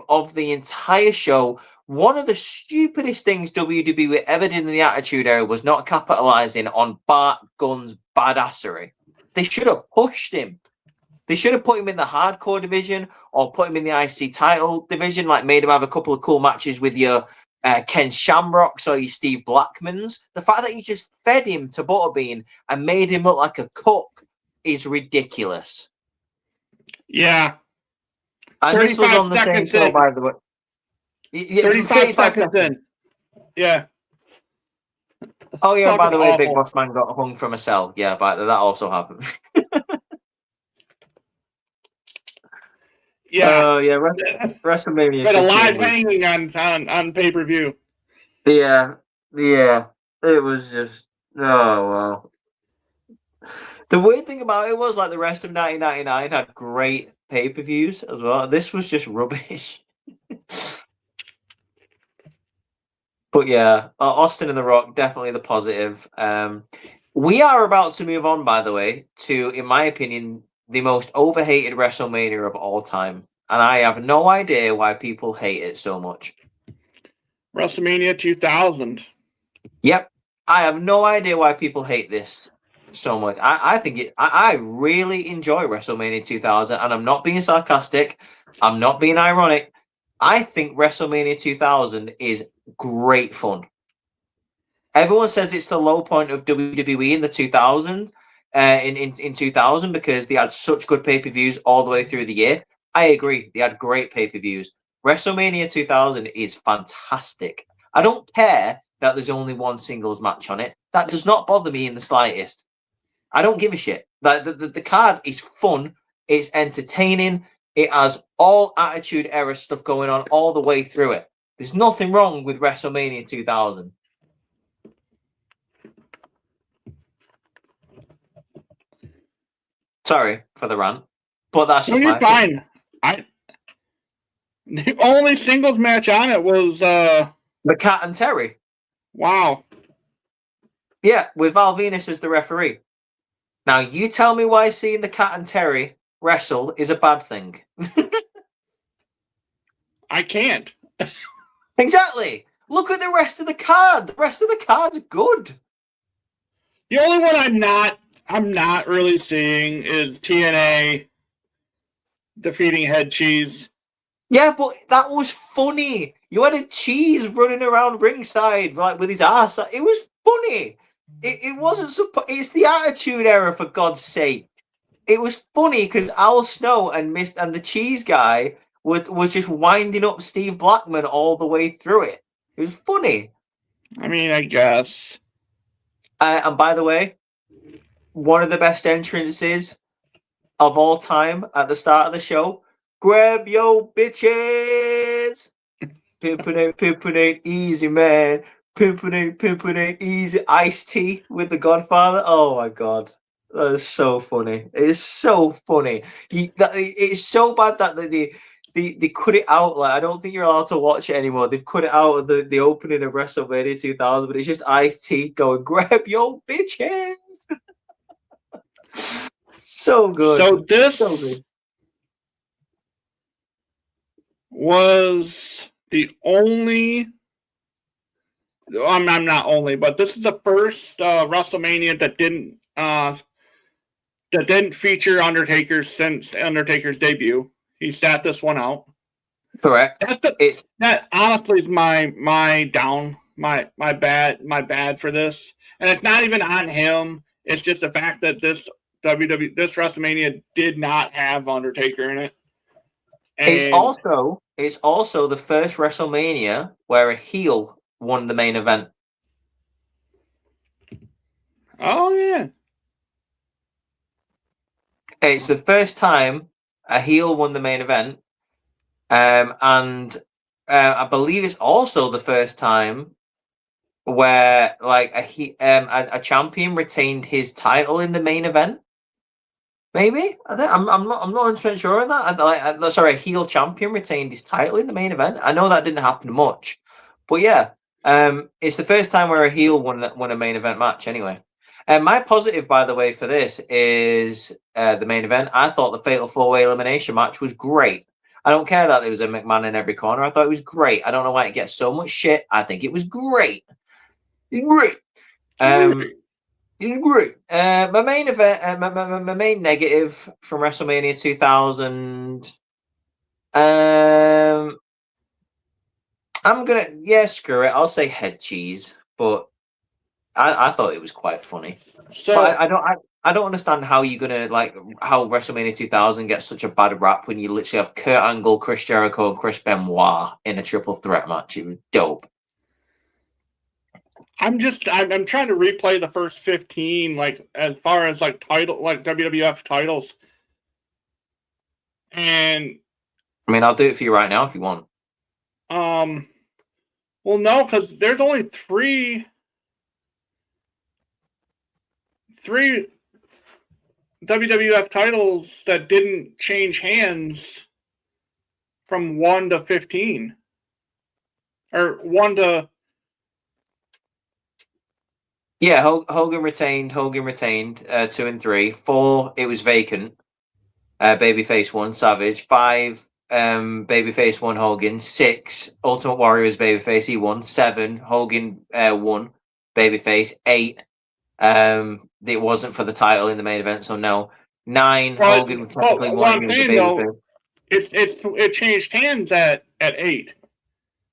of the entire show. One of the stupidest things WWE ever did in the Attitude Era was not capitalizing on Bart Gunn's badassery. They should have pushed him. They should have put him in the hardcore division or put him in the IC title division, like made him have a couple of cool matches with your Ken Shamrocks or your Steve Blackmans. The fact that you just fed him to Butterbean and made him look like a cook is ridiculous. Yeah. And this was on the same show, by the way. 35 seconds in. Yeah. Oh, yeah, by the way, Big Boss Man got hung from a cell. Yeah, but that also happened. Yeah. Yeah, WrestleMania. But a live hanging on pay-per-view. Yeah. It was just, oh, wow. The weird thing about it was, like, the rest of 1999 had great pay-per-views as well. This was just rubbish. But yeah, Austin and The Rock, definitely the positive. We are about to move on, by the way, to, in my opinion, the most overhated WrestleMania of all time. And I have no idea why people hate it so much. WrestleMania 2000. Yep. I have no idea why people hate this so much. I really enjoy WrestleMania 2000, and I'm not being sarcastic. I'm not being ironic. I think WrestleMania 2000 is great fun. Everyone says it's the low point of WWE in the 2000s, in 2000, because they had such good pay-per-views all the way through the year. I agree. They had great pay-per-views. WrestleMania 2000 is fantastic. I don't care that there's only one singles match on it. That does not bother me in the slightest. I don't give a shit. The card is fun. It's entertaining. It has all Attitude Era stuff going on all the way through it. There's nothing wrong with WrestleMania 2000. Sorry for the rant, but that's just you're fine. The only singles match on it was the Cat and Terry. Wow. Yeah, with Val Venus as the referee. Now, you tell me why seeing the Cat and Terry wrestle is a bad thing. I can't. Exactly. Look at the rest of the card. The rest of the card's good. The only one I'm not really seeing is TNA defeating Head Cheese. Yeah, but that was funny. You had a Cheese running around ringside like with his ass. It was funny. It wasn't it's the Attitude Era, for God's sake. It was funny because Al Snow and the Cheese guy was just winding up Steve Blackman all the way through it. It was funny. I mean, I guess. And by the way, one of the best entrances of all time at the start of the show. Grab your bitches. Pimpin' ain't easy, man. Pimpin' ain't easy. Ice-T with the Godfather. Oh my God. That is so funny. It's so funny. It's so bad that they cut it out. Like, I don't think you're allowed to watch it anymore. They've cut it out of the opening of WrestleMania 2000, but it's just Ice-T going, grab your bitches. So good. So this was the only. I'm not only, but this is the first WrestleMania that didn't that didn't feature Undertaker since Undertaker's debut. He sat this one out. Correct. That honestly is my bad for this, and it's not even on him. It's just the fact that this WrestleMania did not have Undertaker in it. And it's also the first WrestleMania where a heel won the main event. Oh yeah. It's the first time a heel won the main event, and I believe it's also the first time where like a champion retained his title in the main event. Maybe I'm not 100% sure on that. Sorry, a heel champion retained his title in the main event. I know that didn't happen much, but yeah, it's the first time where a heel won a main event match. Anyway, my positive, by the way, for this is the main event. I thought the Fatal 4-Way elimination match was great. I don't care that there was a McMahon in every corner. I thought it was great. I don't know why it gets so much shit. I think it was great. Great. Great. My main event, my main negative from WrestleMania 2000. I'm gonna screw it. I'll say head cheese, but I thought it was quite funny. So but I don't understand how you're gonna how WrestleMania 2000 gets such a bad rap when you literally have Kurt Angle, Chris Jericho, and Chris Benoit in a triple threat match. It was dope. I'm trying to replay the first 15, as far as WWF titles. And I mean, I'll do it for you right now if you want. Well, no, because there's only three WWF titles that didn't change hands from 1 to 15. Or 1 to... Yeah, Hogan retained 2 and 3. 4, it was vacant. Babyface won, Savage. 5, Babyface won, Hogan. 6, Ultimate Warrior was Babyface, he won. 7, Hogan won, Babyface. 8, it wasn't for the title in the main event, so no. 9, Hogan technically won. What I'm saying, though, it changed hands at 8.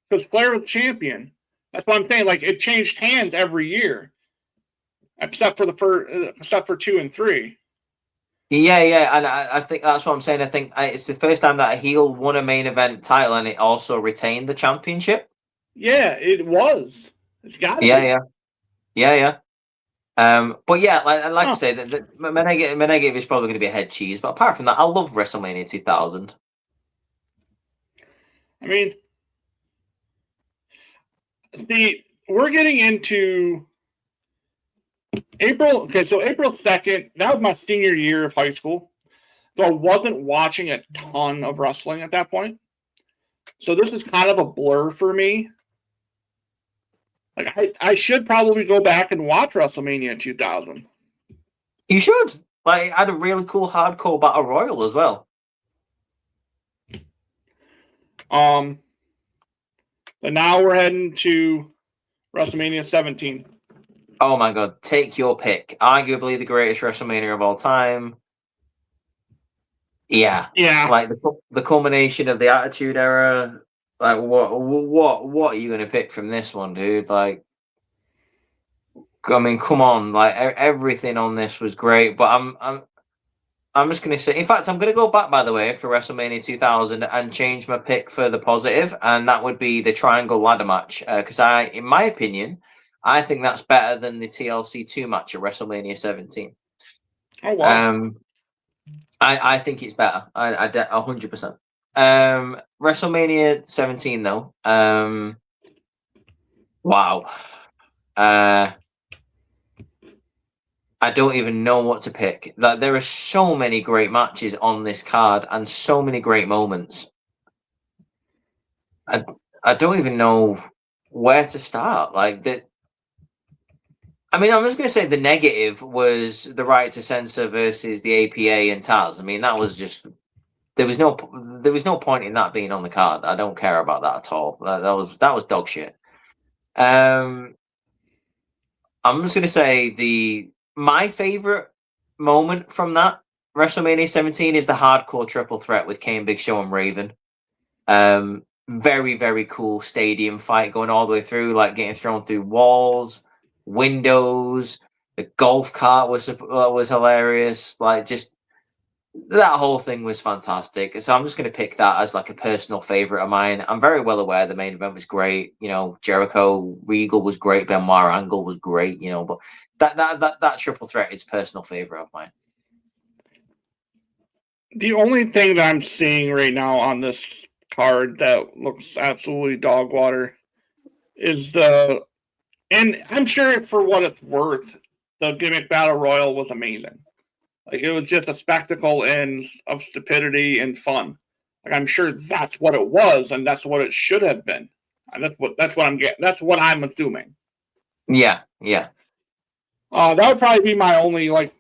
Because Flair was champion. That's what I'm saying. It changed hands every year. Except for 2 and 3. Yeah, and I think that's what I'm saying. I think it's the first time that a heel won a main event title and it also retained the championship. Yeah, it was. It's got to be. Yeah. But yeah, like I say, my negative is probably going to be a head cheese. But apart from that, I love WrestleMania 2000. I mean, we're getting into April. Okay, so April 2nd, that was my senior year of high school. So I wasn't watching a ton of wrestling at that point. So this is kind of a blur for me. I should probably go back and watch WrestleMania 2000. You should. It had a really cool hardcore battle royal as well. But now we're heading to WrestleMania 17. Oh my god, take your pick. Arguably the greatest WrestleMania of all time. Yeah. The culmination of the Attitude Era. What are you gonna pick from this one, dude? I mean, come on! Everything on this was great, but I'm just gonna say. In fact, I'm gonna go back, by the way, for WrestleMania 2000 and change my pick for the positive, and that would be the Triangle Ladder match. Because in my opinion, I think that's better than the TLC 2 match at WrestleMania 17. Oh wow! I think it's better. I 100%. WrestleMania 17 though. Wow. I don't even know what to pick. There are so many great matches on this card and so many great moments. I don't even know where to start. I mean, I'm just going to say the negative was the Right to Censor versus the APA and Taz. I mean, that was just there was no point in that being on the card. I don't care about that at all. That was dog shit. I'm just going to say my favorite moment from that WrestleMania 17 is the hardcore triple threat with Kane, Big Show, and Raven. Very, very cool stadium fight going all the way through, like getting thrown through walls, windows. The golf cart was hilarious. Like, just that whole thing was fantastic. So I'm just going to pick that as like a personal favorite of mine. I'm very well aware the main event was great. You know, Jericho Regal was great. Benoit Angle was great. You know, but that triple threat is personal favorite of mine. The only thing that I'm seeing right now on this card that looks absolutely dog water is and I'm sure for what it's worth, the gimmick battle royal was amazing. Like, it was just a spectacle and of stupidity and fun. Like, I'm sure that's what it was, and that's what it should have been. And that's what I'm getting. That's what I'm assuming. Yeah. That would probably be my only like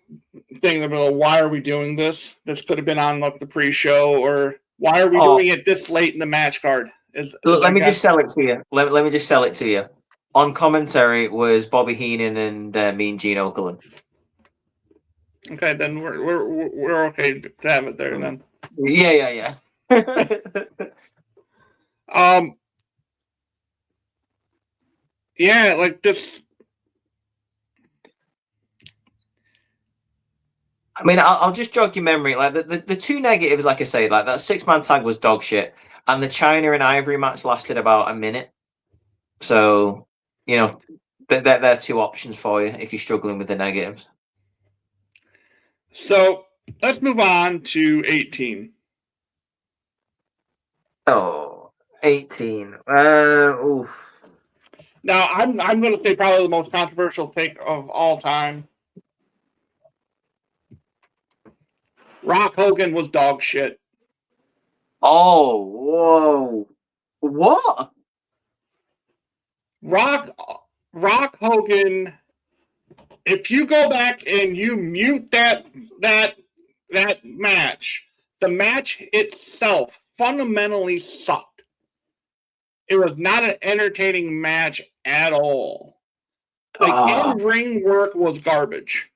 thing. About why are we doing this? This could have been on like the pre-show, or why are we doing it this late in the match card? Let me just sell it to you. Let me just sell it to you. On commentary was Bobby Heenan and Mean Gene Okerlund. Okay, then we're okay to have it there then. Yeah. Yeah, like this. I mean, I'll just jog your memory. Like the two negatives, like I say, like that 6-man tag was dog shit, and the China and Ivory match lasted about a minute. So, you know, they're two options for you if you're struggling with the negatives. So let's move on to 18. Oh, 18. Oof. Now I'm going to say probably the most controversial take of all time. Rock Hogan was dog shit. Oh, whoa. What? Rock Hogan, if you go back and you mute that match, the match itself fundamentally sucked. It was not an entertaining match at all. Like, in-ring work was garbage.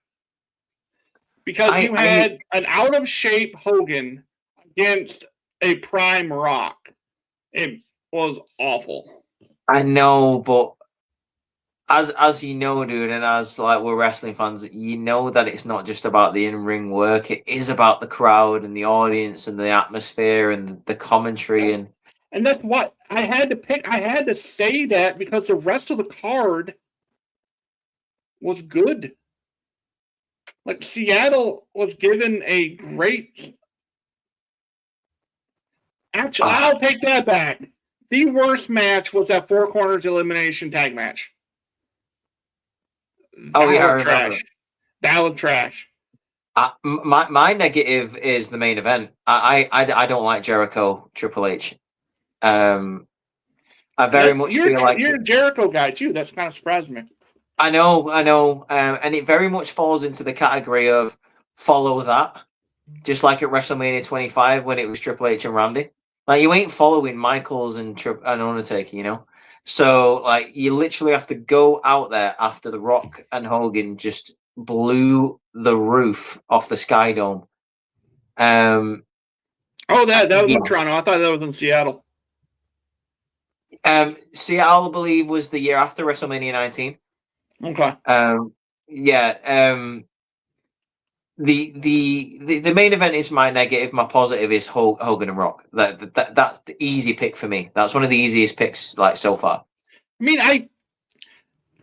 Because you had an out-of-shape Hogan against a prime Rock. It was awful. I know, but as you know, dude, and as like we're wrestling fans, you know that it's not just about the in-ring work. It is about the crowd and the audience and the atmosphere and the commentary. And that's what I had to pick. I had to say that because the rest of the card was good. Like, Seattle was given a great. Actually, I'll take that back. The worst match was that Four Corners elimination tag match. That was trash. That was trash. My negative is the main event. I don't like Jericho Triple H. I very much feel like you're a Jericho guy too. That's kind of surprised me. I know, and it very much falls into the category of follow that, just like at WrestleMania 25 when it was Triple H and Randy. Like, you ain't following Michaels and Undertaker, you know. So like, you literally have to go out there after The Rock and Hogan just blew the roof off the Sky Dome. That was in Toronto. I thought that was in Seattle. Seattle, I believe, was the year after WrestleMania 19. Okay. The main event is my negative. My positive is Hogan and Rock. That's the easy pick for me. That's one of the easiest picks like so far. I mean,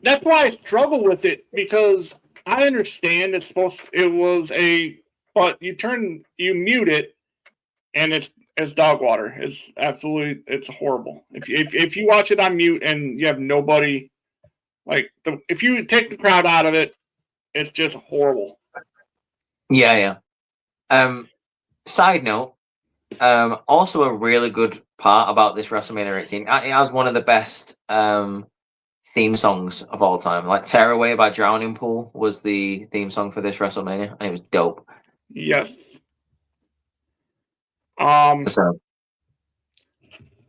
that's why I struggle with it, because I understand but you mute it, and it's dog water. It's horrible. If you watch it on mute and you have nobody. Like, if you take the crowd out of it, it's just horrible. Yeah. Side note, also a really good part about this WrestleMania 18, it has one of the best theme songs of all time. Like, Tear Away by Drowning Pool was the theme song for this WrestleMania, and it was dope. Yes. So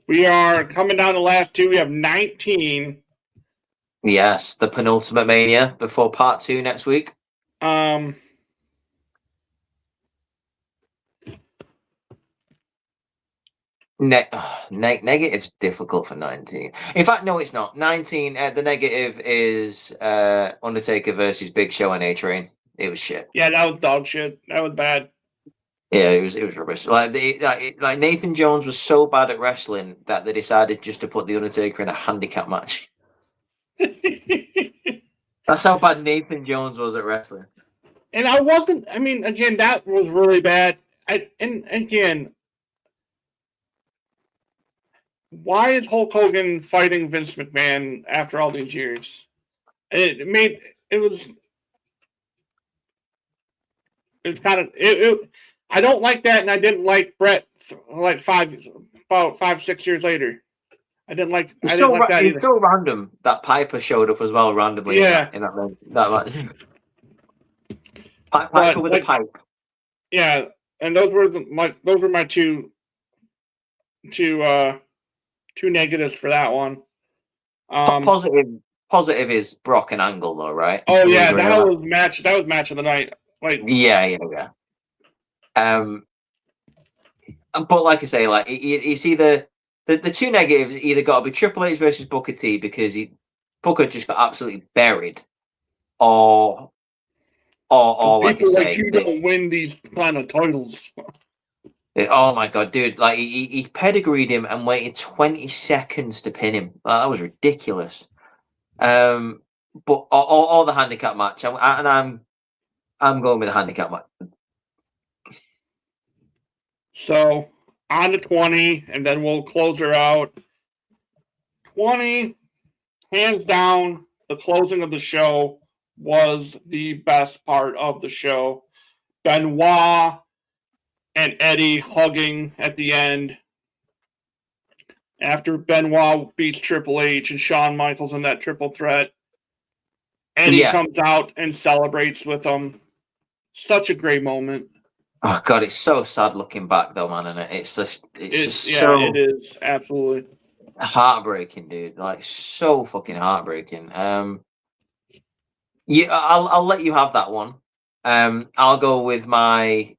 we are coming down to the last two. We have 19. Yes, the penultimate Mania before part 2 next week. Negative's difficult for 19. In fact, no, it's not. 19. The negative is Undertaker versus Big Show and A-Train. It was shit. Yeah, that was dog shit. That was bad. Yeah, it was rubbish. Like Nathan Jones was so bad at wrestling that they decided just to put the Undertaker in a handicap match. That's how bad Nathan Jones was at wrestling. And I wasn't. I mean, again, that was really bad. And again, why is Hulk Hogan fighting Vince McMahon after all these years? It's kind of I don't like that, and I didn't like Brett like 5-6 years later. I didn't like that either. It's so random that Piper showed up as well randomly. Yeah. in that match. Piper with a pipe. Yeah, and those were my two negatives for that one. Positive is Brock and Angle though, right? Oh yeah, that was match of the night. Like yeah. But like I say, like you see the two negatives either got to be Triple H versus Booker T because Booker just got absolutely buried, or like I say, you don't win these kind of titles. Oh my god, dude! Like he pedigreed him and waited 20 seconds to pin him. That was ridiculous. But all the handicap match, and I'm going with the handicap match. So on to 20, and then we'll close her out. 20, hands down, the closing of the show was the best part of the show. Benoit and Eddie hugging at the end. After Benoit beats Triple H and Shawn Michaels in that triple threat, Eddie comes out and celebrates with them. Such a great moment. Oh god, it's so sad looking back though, man, and it's just so it is absolutely heartbreaking, dude. Like so fucking heartbreaking. Yeah, I'll let you have that one. I'll go with my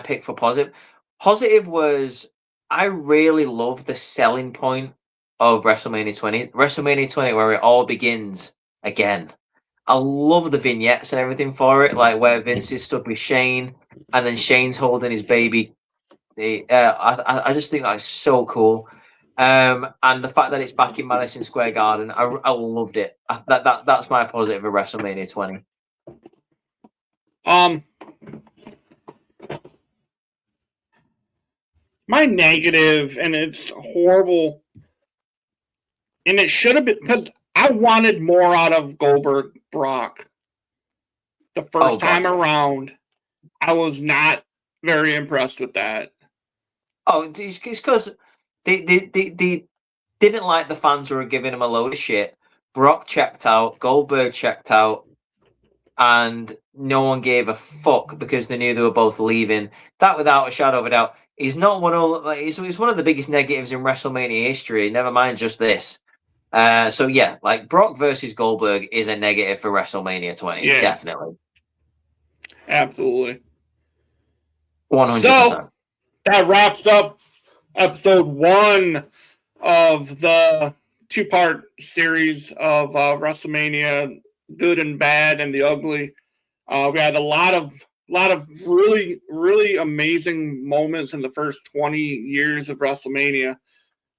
pick for positive. Positive was I really love the selling point of WrestleMania 20. WrestleMania 20, where it all begins again. I love the vignettes and everything for it, like where Vince is stuck with Shane, and then Shane's holding his baby. I just think that's so cool. And the fact that it's back in Madison Square Garden, I loved it. That's my positive of WrestleMania 20. My negative, and it's horrible, and it should have been because I wanted more out of Goldberg Brock. The first time around, I was not very impressed with that. Oh, it's because they didn't like the fans who were giving him a load of shit. Brock checked out, Goldberg checked out, and no one gave a fuck because they knew they were both leaving. That, without a shadow of a doubt, is not one of it's one of the biggest negatives in WrestleMania history. Never mind just this. So yeah, like Brock versus Goldberg is a negative for WrestleMania 20, definitely, absolutely, 100%. So that wraps up episode 1 of the 2-part series of WrestleMania, good and bad and the ugly. We had a lot of really, really amazing moments in the first 20 years of WrestleMania,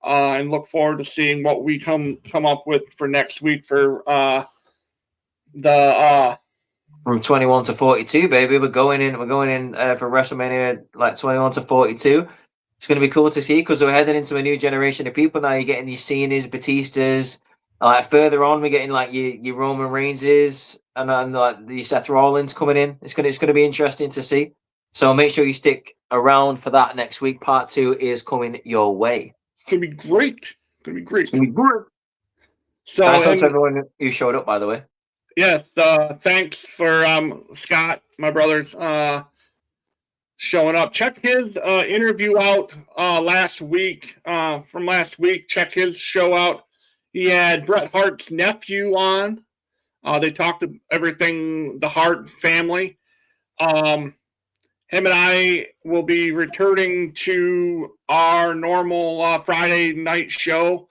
and look forward to seeing what we come up with for next week for the from 21 to 42, baby. We're going in for WrestleMania like 21 to 42. It's going to be cool to see because we're heading into a new generation of people now. You're getting these Cena's, Batistas. Like further on, we're getting like your Roman Reigns's and like the Seth Rollins coming in. It's gonna be interesting to see. So make sure you stick around for that next week. Part 2 is coming your way. It's gonna be great. So thanks to everyone who showed up, by the way. Yes, thanks for Scott, my brother's showing up. Check his interview out last week. From last week, check his show out. He had Bret Hart's nephew on, They talked to everything, the Hart family. Him and I will be returning to our normal Friday night show.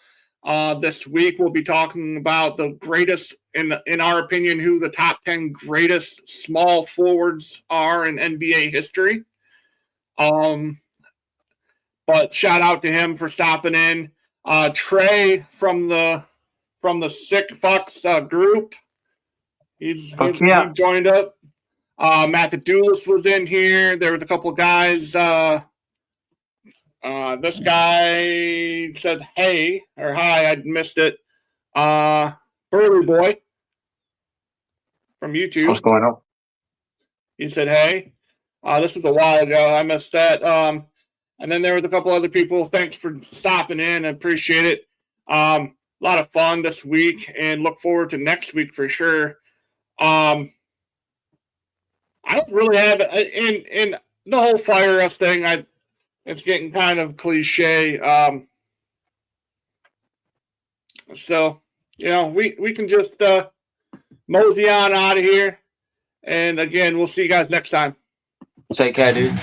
This week we'll be talking about the greatest, in our opinion, who the top 10 greatest small forwards are in NBA history. But shout out to him for stopping in. Trey from the Sick Fucks group. He joined up. Matt the Duelist was in here. There was a couple of guys. This guy said hey or hi. I missed it. Burly Boy from YouTube. What's going on? He said hey. This was a while ago. I missed that. And then there was a couple other people. Thanks for stopping in. I appreciate it. A lot of fun this week, and look forward to next week for sure. I don't really have in the whole Fire Us thing. It's getting kind of cliche. So we can just mosey on out of here. And again, we'll see you guys next time. Take care, dude.